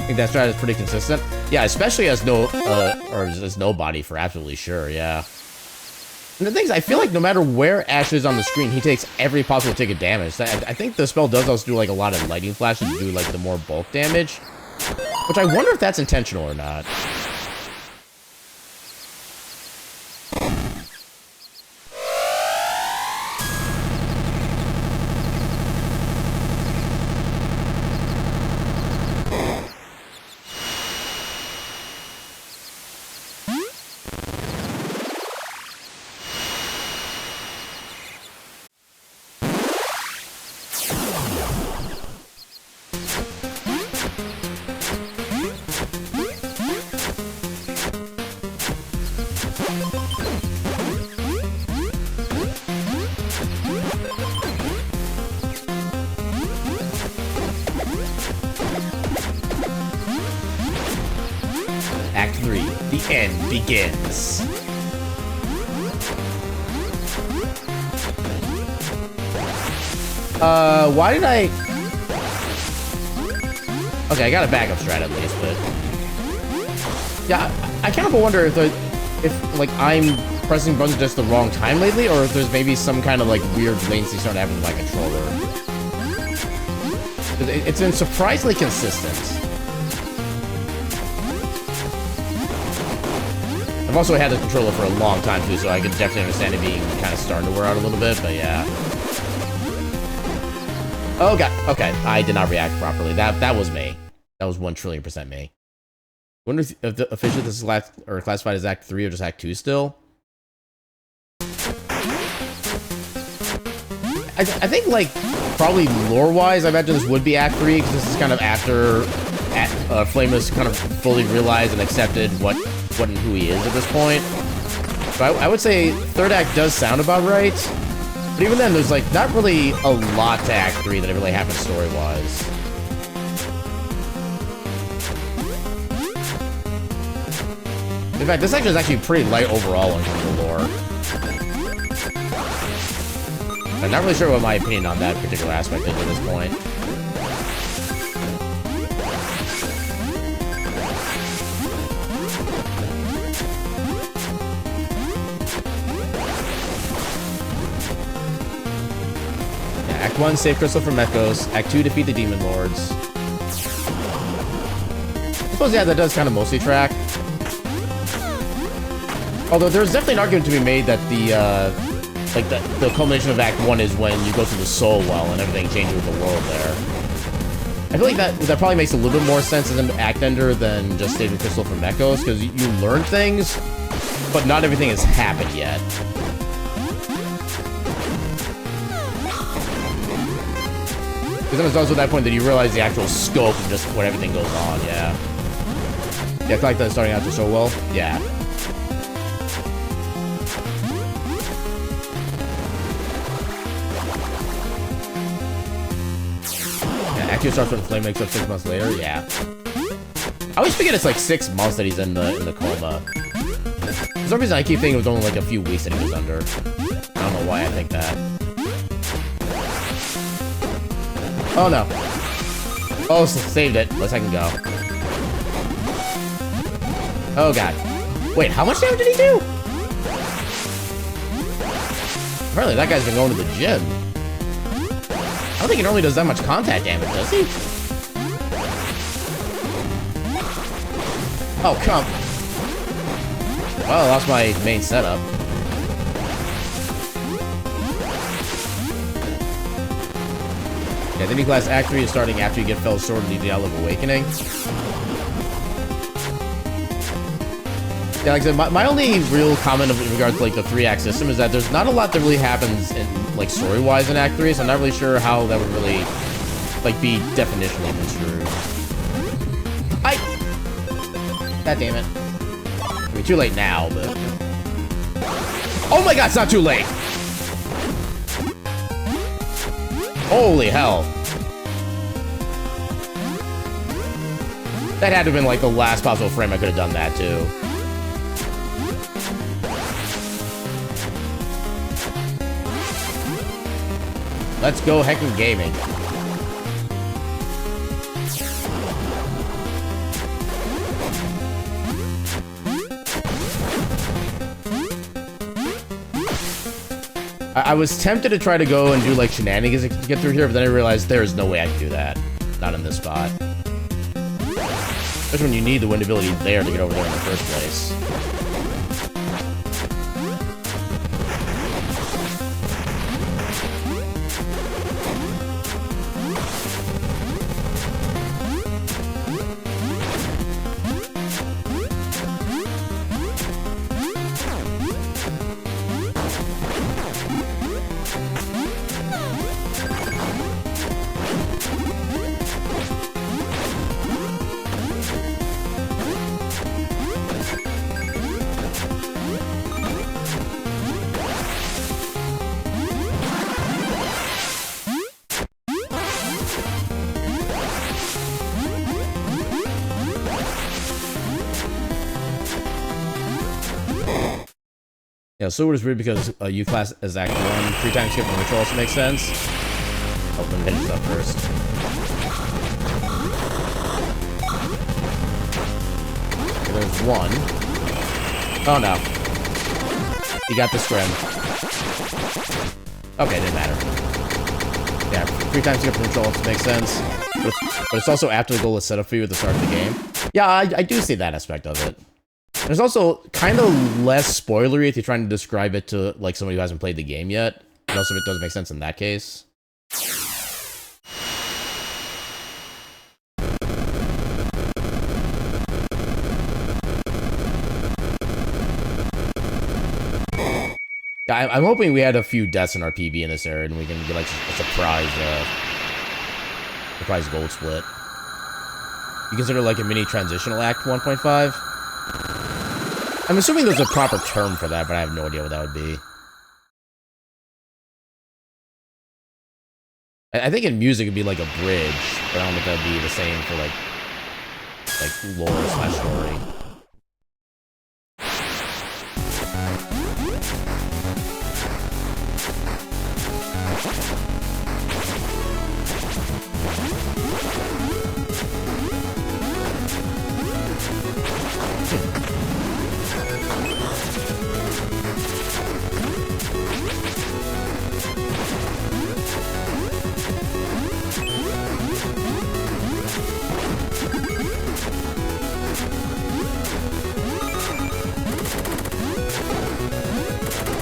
I think that strat is pretty consistent. Yeah, especially as as nobody for absolutely sure, yeah. And the thing is, I feel like no matter where Ash is on the screen, he takes every possible tick of damage. I think the spell does also do like a lot of lightning flashes to do like the more bulk damage. Which I wonder if that's intentional or not. Act 3, the end begins. Why did I... Okay, I got a backup strat at least, but... Yeah, I kind of wonder if like, I'm pressing buttons just the wrong time lately, or if there's maybe some kind of, like, weird latency starting to happen with my controller. It's been surprisingly consistent. I've also had the controller for a long time too, so I can definitely understand it being kind of starting to wear out a little bit, but yeah. Oh god, okay, I did not react properly. That was me. That was 1,000,000,000% me. I wonder if officially this is classified as Act 3 or just Act 2 still. I think, like, probably lore-wise, I imagine this would be Act 3, because this is kind of after Flameless kind of fully realized and accepted what and who he is at this point. But I would say third act does sound about right. But even then, there's like not really a lot to Act 3 that really happened story-wise. In fact, this section is actually pretty light overall in terms of lore. I'm not really sure what my opinion on that particular aspect is at this point. Act 1, save Crystal from Echoes. Act 2, defeat the Demon Lords. I suppose, yeah, that does kind of mostly track. Although there's definitely an argument to be made that the culmination of Act 1 is when you go through the Soul Well and everything changes with the world there. I feel like that probably makes a little bit more sense as an act ender than just saving Crystal from Echoes, because you learn things, but not everything has happened yet. Because then it's also at that point that you realize the actual scope of just what everything goes on, yeah. Yeah, I feel like that's starting out to so well. Yeah. Yeah, Act 2 starts when Flame wakes up 6 months later, yeah. I always forget it's like 6 months that he's in the coma. For some reason I keep thinking it was only like a few weeks that he was under. I don't know why I think that. Oh no. Oh, saved it. Let's I can go. Oh god. Wait, how much damage did he do? Apparently that guy's been going to the gym. I don't think it normally does that much contact damage, does he? Oh, come. Well, I lost my main setup. Yeah, the new class Act 3 is starting after you get Fell's Sword in the Isle of Awakening. Yeah, like I said, my only real comment in regards to like the 3-act system is that there's not a lot that really happens in like story-wise in Act 3, so I'm not really sure how that would really like be definitionally construed. God damn it. I mean, too late now, but... Oh my god, it's not too late! Holy hell. That had to have been like the last possible frame I could have done that too. Let's go heckin' gaming. I was tempted to try to go and do like shenanigans to get through here, but then I realized there is no way I can do that. Not in this spot. Especially when you need the wind ability there to get over there in the first place. Yeah, Sword is weird because U-Class is Act 1. 3 times skip on which also makes sense. Oh, let me finish this up first. Okay, there's one. Oh no. You got the scrim. Okay, didn't matter. Yeah, 3 times skip on control also makes sense. But it's also after the goal is set up for you at the start of the game. Yeah, I do see that aspect of it. There's also kind of less spoilery if you're trying to describe it to like somebody who hasn't played the game yet. And also, it doesn't make sense in that case. Yeah, I'm hoping we had a few deaths in our PB in this area, and we can get like a surprise gold split. You consider like a mini transitional act 1.5? I'm assuming there's a proper term for that, but I have no idea what that would be. I think in music it'd be like a bridge, but I don't know if that'd be the same for like lore/story.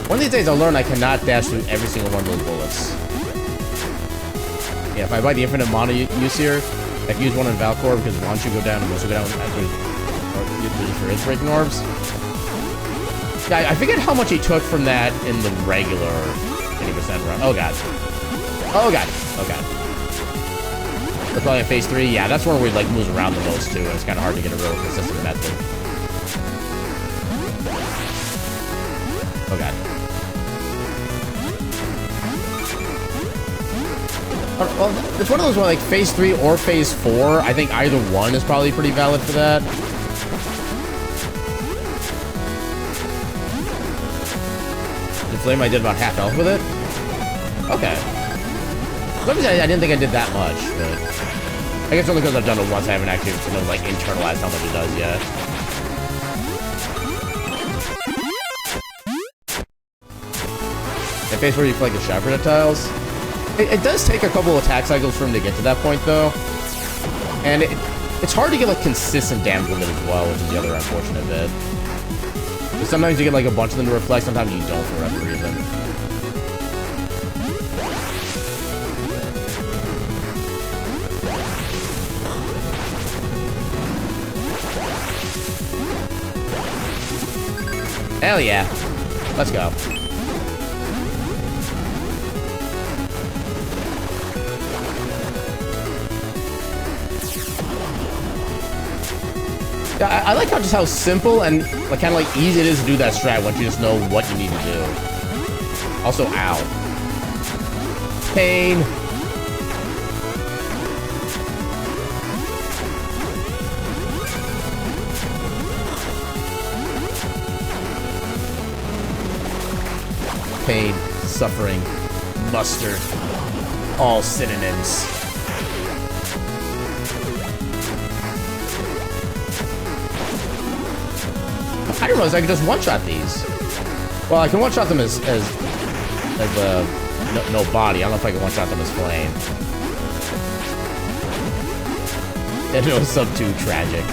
One of these days I'll learn I cannot dash through every single one of those bullets. Yeah, if I buy the infinite mana use here, I can use one in Valcor because once you go down and also go down after for his breaking orbs. Yeah, I forget how much he took from that in the regular 80% run. Oh god. Oh god. Oh god. That's probably in phase 3. Yeah, that's where we like moves around the most too, and it's kind of hard to get a real consistent method. Oh god. Well, it's one of those where like phase 3 or phase 4. I think either one is probably pretty valid for that. The flame I did about half health with it. Okay. I didn't think I did that much, but I guess only because I've done it once. I haven't actually like internalized how much it does yet. And phase 4 you collect the shot projectiles. It does take a couple attack cycles for him to get to that point, though. And It's hard to get like consistent damage with it as well, which is the other unfortunate bit. Sometimes you get like a bunch of them to reflect, sometimes you don't for whatever reason. Hell yeah. Let's go. Yeah, I like just how simple and like kind of like easy it is to do that strat once you just know what you need to do. Also, ow. Pain. Pain, suffering, mustard, all synonyms. I didn't realize I could just one-shot these. Well, I can one-shot them as no body. I don't know if I can one-shot them as flame. And it was sub 2 tragic.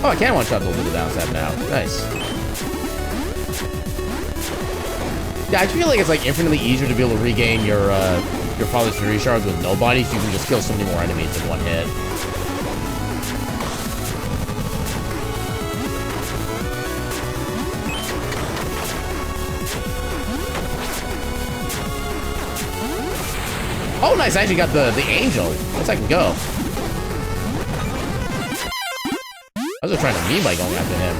Oh, I can one-shot the little down step now. Nice. Yeah, I feel like it's like infinitely easier to be able to regain your father's fury shards with no body, so you can just kill so many more enemies in one hit. Oh, nice! I actually got the angel. Let's I can go. I was just trying to meme by going after him.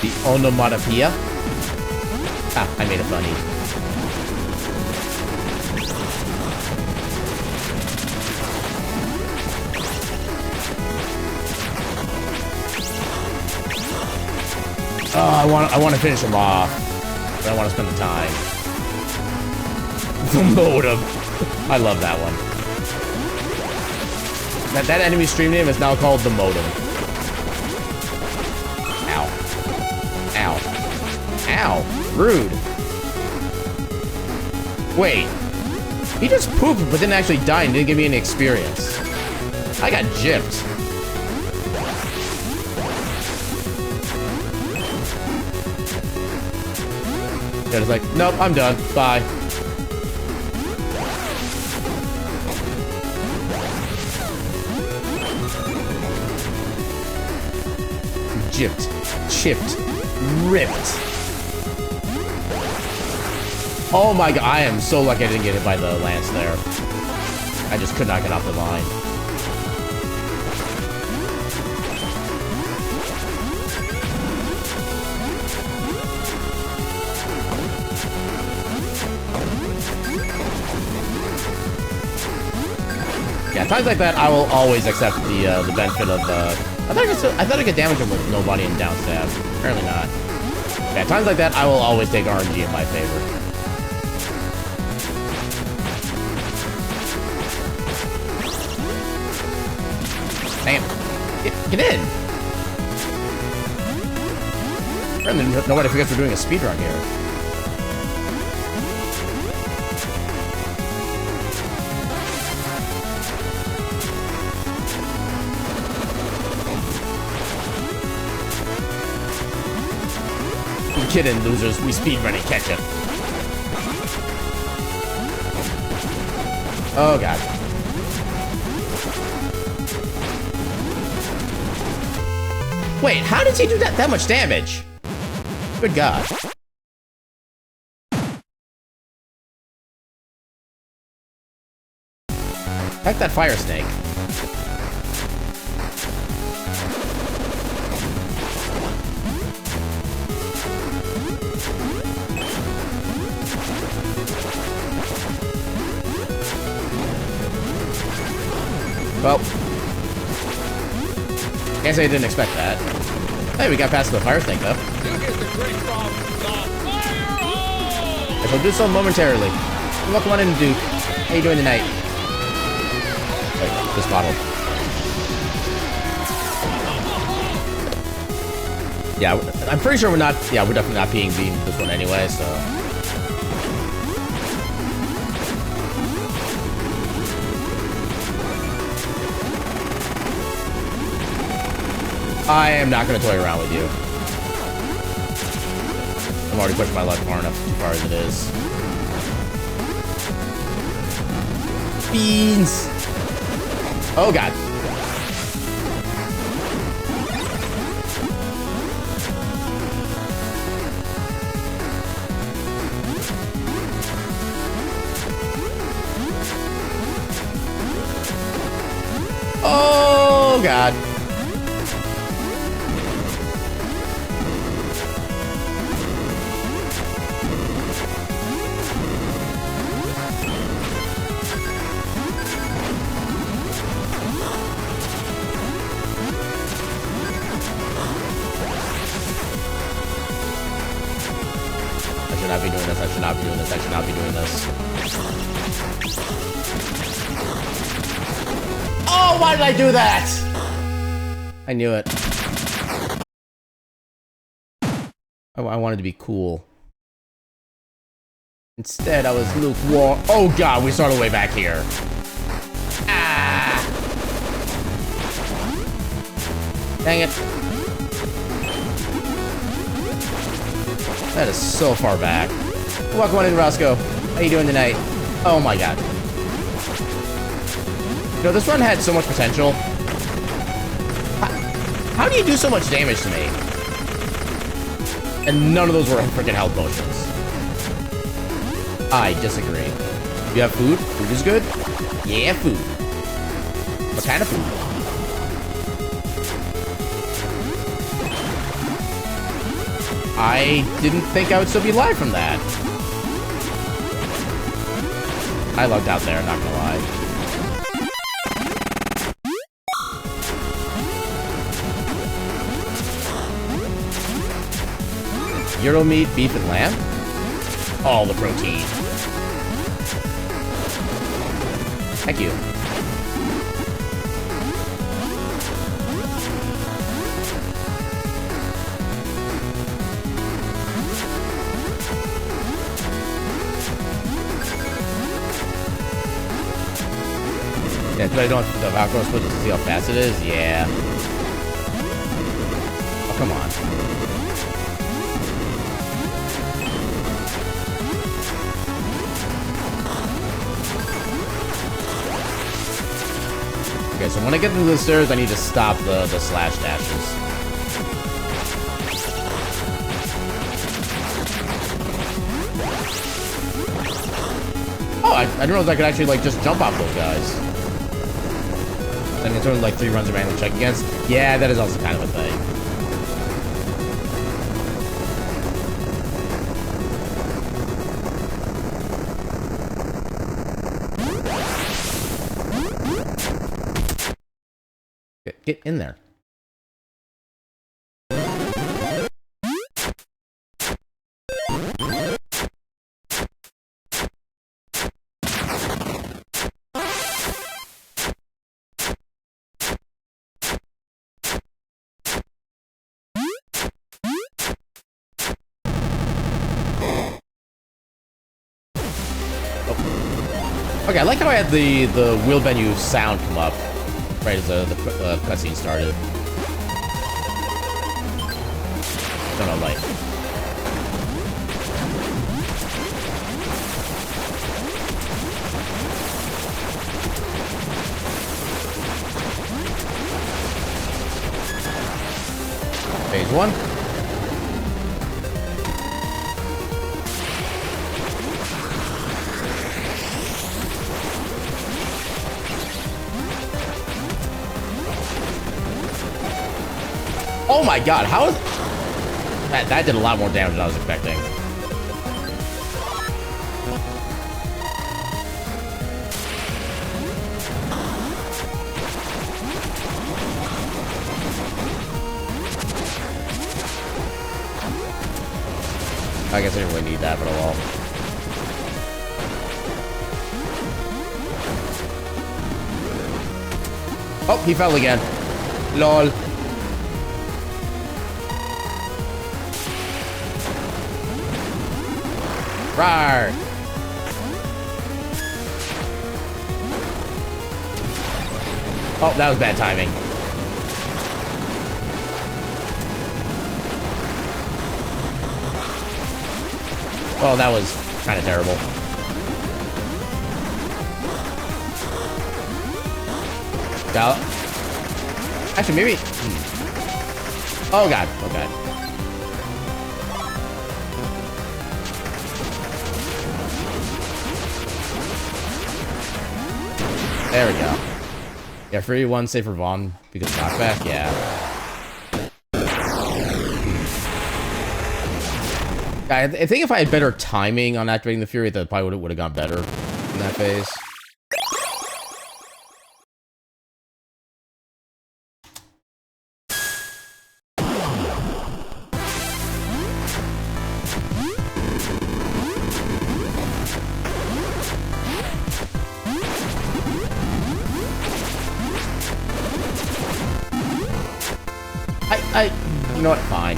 The onomatopoeia? Ah, I made it funny. Oh, I want to finish him off. But I want to spend the time. The modem. I love that one. That enemy stream name is now called the modem. Ow. Ow. Ow. Rude. Wait. He just pooped but didn't actually die and didn't give me any experience. I got gypped. Yeah, it's like, nope, I'm done. Bye. Gypped, chipped, ripped. Oh my god, I am so lucky I didn't get hit by the lance there. I just could not get off the line. Yeah, times like that, I will always accept the benefit of I thought I could damage him with no body and down stab. Apparently not. Yeah, times like that, I will always take RNG in my favor. Damn. Get in! Apparently nobody forgets we're doing a speedrun here. Kidding, losers. We speedrunning catch up. Oh god. Wait, how does he do that much damage? Good God. Heck that fire snake. Well, can't say I didn't expect that. Hey, we got past the fire snake though. You get the drink from the fire hole! Guess I'll do so momentarily. Welcome on in, Duke. How you doing tonight? Wait, this bottle. Yeah, I'm pretty sure we're not. Yeah, we're definitely not being this one anyway. So. I am not going to toy around with you. I'm already pushing my luck far enough as far as it is. Beans! Oh, God. Oh, God. I should not be doing this, I should not be doing this, I should not be doing this. Oh, why did I do that? I knew it. I wanted to be cool. Instead, I was lukewarm. Oh God, we started way back here. Ah! Dang it. That is so far back. Welcome on in, Roscoe. How you doing tonight? Oh my God. You know, this run had so much potential. How do you do so much damage to me? And none of those were freaking health potions. I disagree. You have food? Food is good? Yeah, food. What kind of food? I didn't think I would still be alive from that. I lucked out there, not gonna lie. Euro meat, beef, and lamb? All the protein. Thank you. Yeah, but I don't have the Valkyrie split to see how fast it is? Yeah. Oh, come on. Okay, so when I get into the stairs, I need to stop the slash dashes. Oh, I didn't realize I could actually, like, just jump off those guys. And it's only like 3 runs of random check against. Yeah, that is also kind of a thing. Get in there. Okay, I like how I had the wheel menu sound come up right as the cutscene started. Don't know, like. Phase 1. Oh my god, how is... That did a lot more damage than I was expecting. I guess I didn't really need that, but oh well. Oh, he fell again. LOL. Rawr. Oh, that was bad timing. Oh, that was kind of terrible. Now, actually, maybe... Oh, God. Oh, God. There we go. Yeah, free one, save for Vaughn, because knockback, yeah. I think if I had better timing on activating the Fury, that probably would have gone better in that phase. You know what? Fine.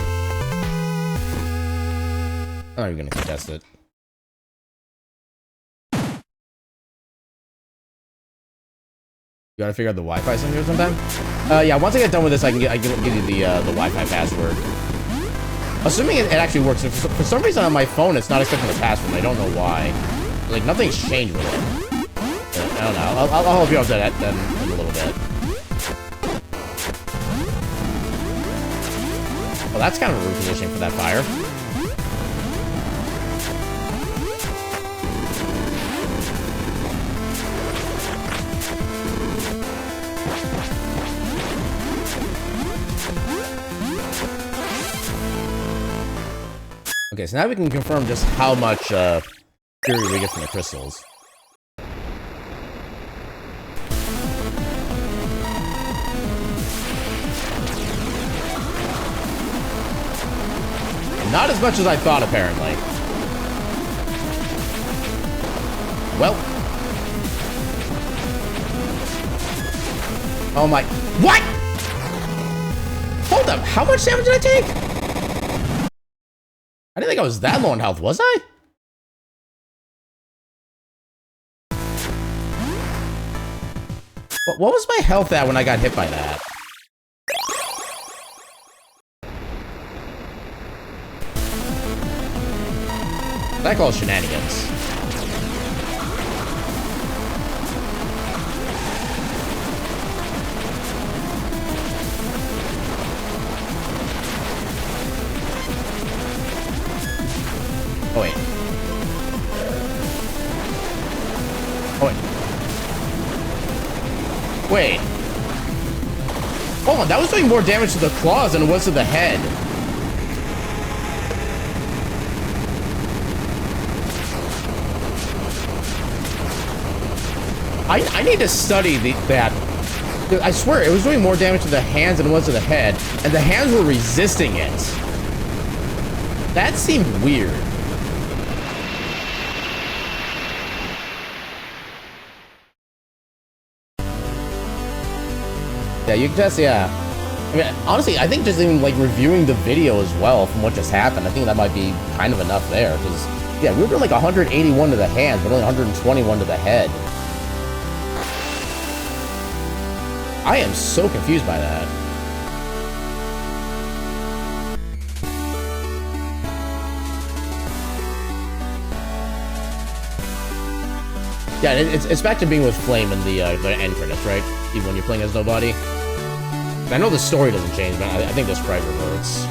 I'm not even gonna contest it. You gotta figure out the Wi-Fi something or sometime? Yeah, once I get done with this, I can give you the Wi-Fi password. Assuming it actually works. For some reason on my phone, it's not accepting the password. I don't know why. Like, nothing's changed with it. But I don't know. I'll help you out with that then in a little bit. Well, that's kind of a rude positioning for that fire. Okay, so now we can confirm just how much fury we get from the crystals. Not as much as I thought, apparently. Well. Oh my... What?! Hold up, how much damage did I take? I didn't think I was that low on health, was I? What was my health at when I got hit by that? That calls shenanigans. Oh wait. Oh wait. Wait. Hold on, that was doing more damage to the claws than it was to the head. I need to study that. I swear, it was doing more damage to the hands than it was to the head, and the hands were resisting it. That seemed weird. Yeah, you can test, yeah. I mean, honestly, I think just even, like, reviewing the video as well from what just happened, I think that might be kind of enough there, because, yeah, we were doing, like, 181 to the hands, but only 121 to the head. I am so confused by that. Yeah, it's back to being with Flame in the end credits, right? Even when you're playing as nobody. I know the story doesn't change, but I think the sprite reverts.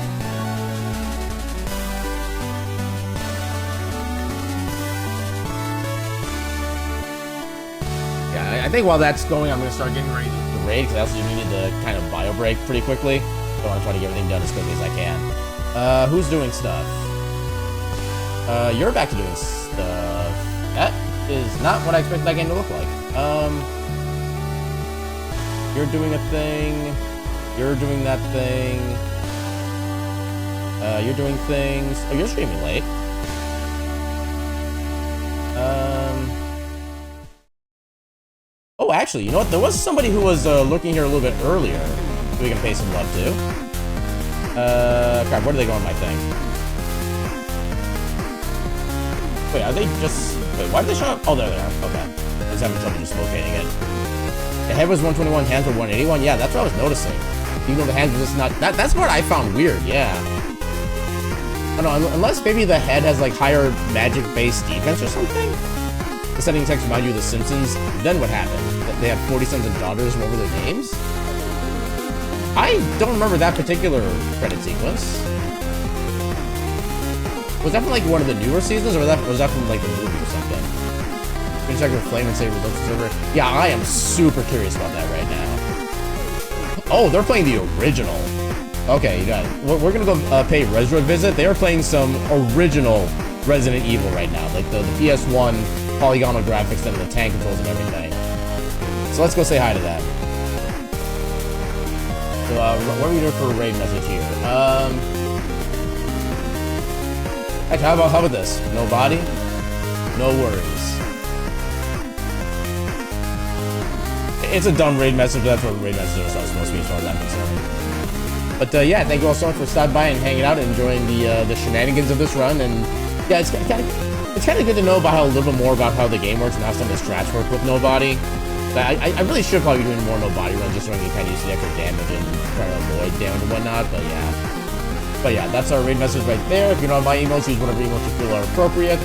Yeah, I think while that's going, I'm gonna start getting ready to raid, because I also needed to kind of bio break pretty quickly. I want to try to get everything done as quickly as I can. Who's doing stuff? You're back to doing stuff. That is not what I expected that game to look like. You're doing a thing. You're doing that thing. You're doing things. Oh, you're streaming late. Oh, actually, you know what? There was somebody who was lurking here a little bit earlier that we can pay some love to. Crap, where do they go on my thing? Wait, are they just... Wait, why did they show up? Oh, there they are. Okay. I was having trouble just locating it. The head was 121, hands were 181. Yeah, that's what I was noticing. Even though the hands were just not... That's what I found weird, yeah. I don't know, unless maybe the head has, like, higher magic-based defense or something? The setting text remind you of The Simpsons. Then what happened? They had 40 sons and daughters, what were their names? I don't remember that particular credit sequence. Was that from like one of the newer seasons, or was that from like the movie or something? Can you check your Flame and Saber looks server? Yeah, I am super curious about that right now. Oh, they're playing the original. Okay, you got it. We're gonna go pay Resro a visit. They are playing some original Resident Evil right now, like the PS1 polygonal graphics and the tank controls and everything. So let's go say hi to that. So, what are we doing for a raid message here? Actually, how about this? No body, no worries. It's a dumb raid message, but that's what raid message is supposed to be as far as I'm concerned. But yeah, thank you all so much for stopping by and hanging out and enjoying the shenanigans of this run. And yeah, it's kind of good to know about a little bit more about how the game works and how some of the strats work with nobody. I really should probably be doing more no-body runs just so I can kind of use the extra damage and try to avoid damage and whatnot, but yeah. But yeah, that's our raid message right there. If you don't have my emails, use whatever emails you feel are appropriate.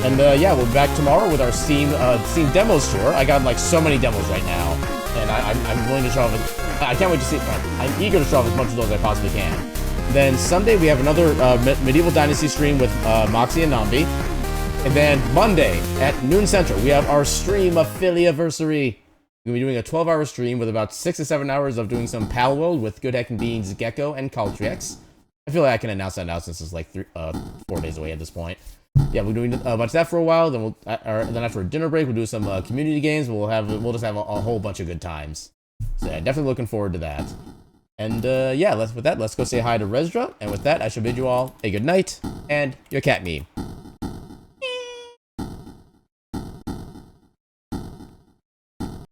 And yeah, we'll be back tomorrow with our Steam demos tour. I got like so many demos right now, and I'm willing to show off. I can't wait to see. I'm eager to show off as much of those as I possibly can. Then Sunday we have another Medieval Dynasty stream with Moxie and Nambi. And then Monday at noon central, we have our stream affiliaversary. We're going to be doing a 12-hour stream with about 6 to 7 hours of doing some Pal World with Good Heck and Beans, Gecko, and Caltrix. I feel like I can announce that now since it's like 4 days away at this point. Yeah, we're doing a bunch of that for a while. Then then after a dinner break, we'll do some community games. We'll just have a whole bunch of good times. So yeah, definitely looking forward to that. And yeah, let's go say hi to Resdra. And with that, I shall bid you all a good night and your cat me.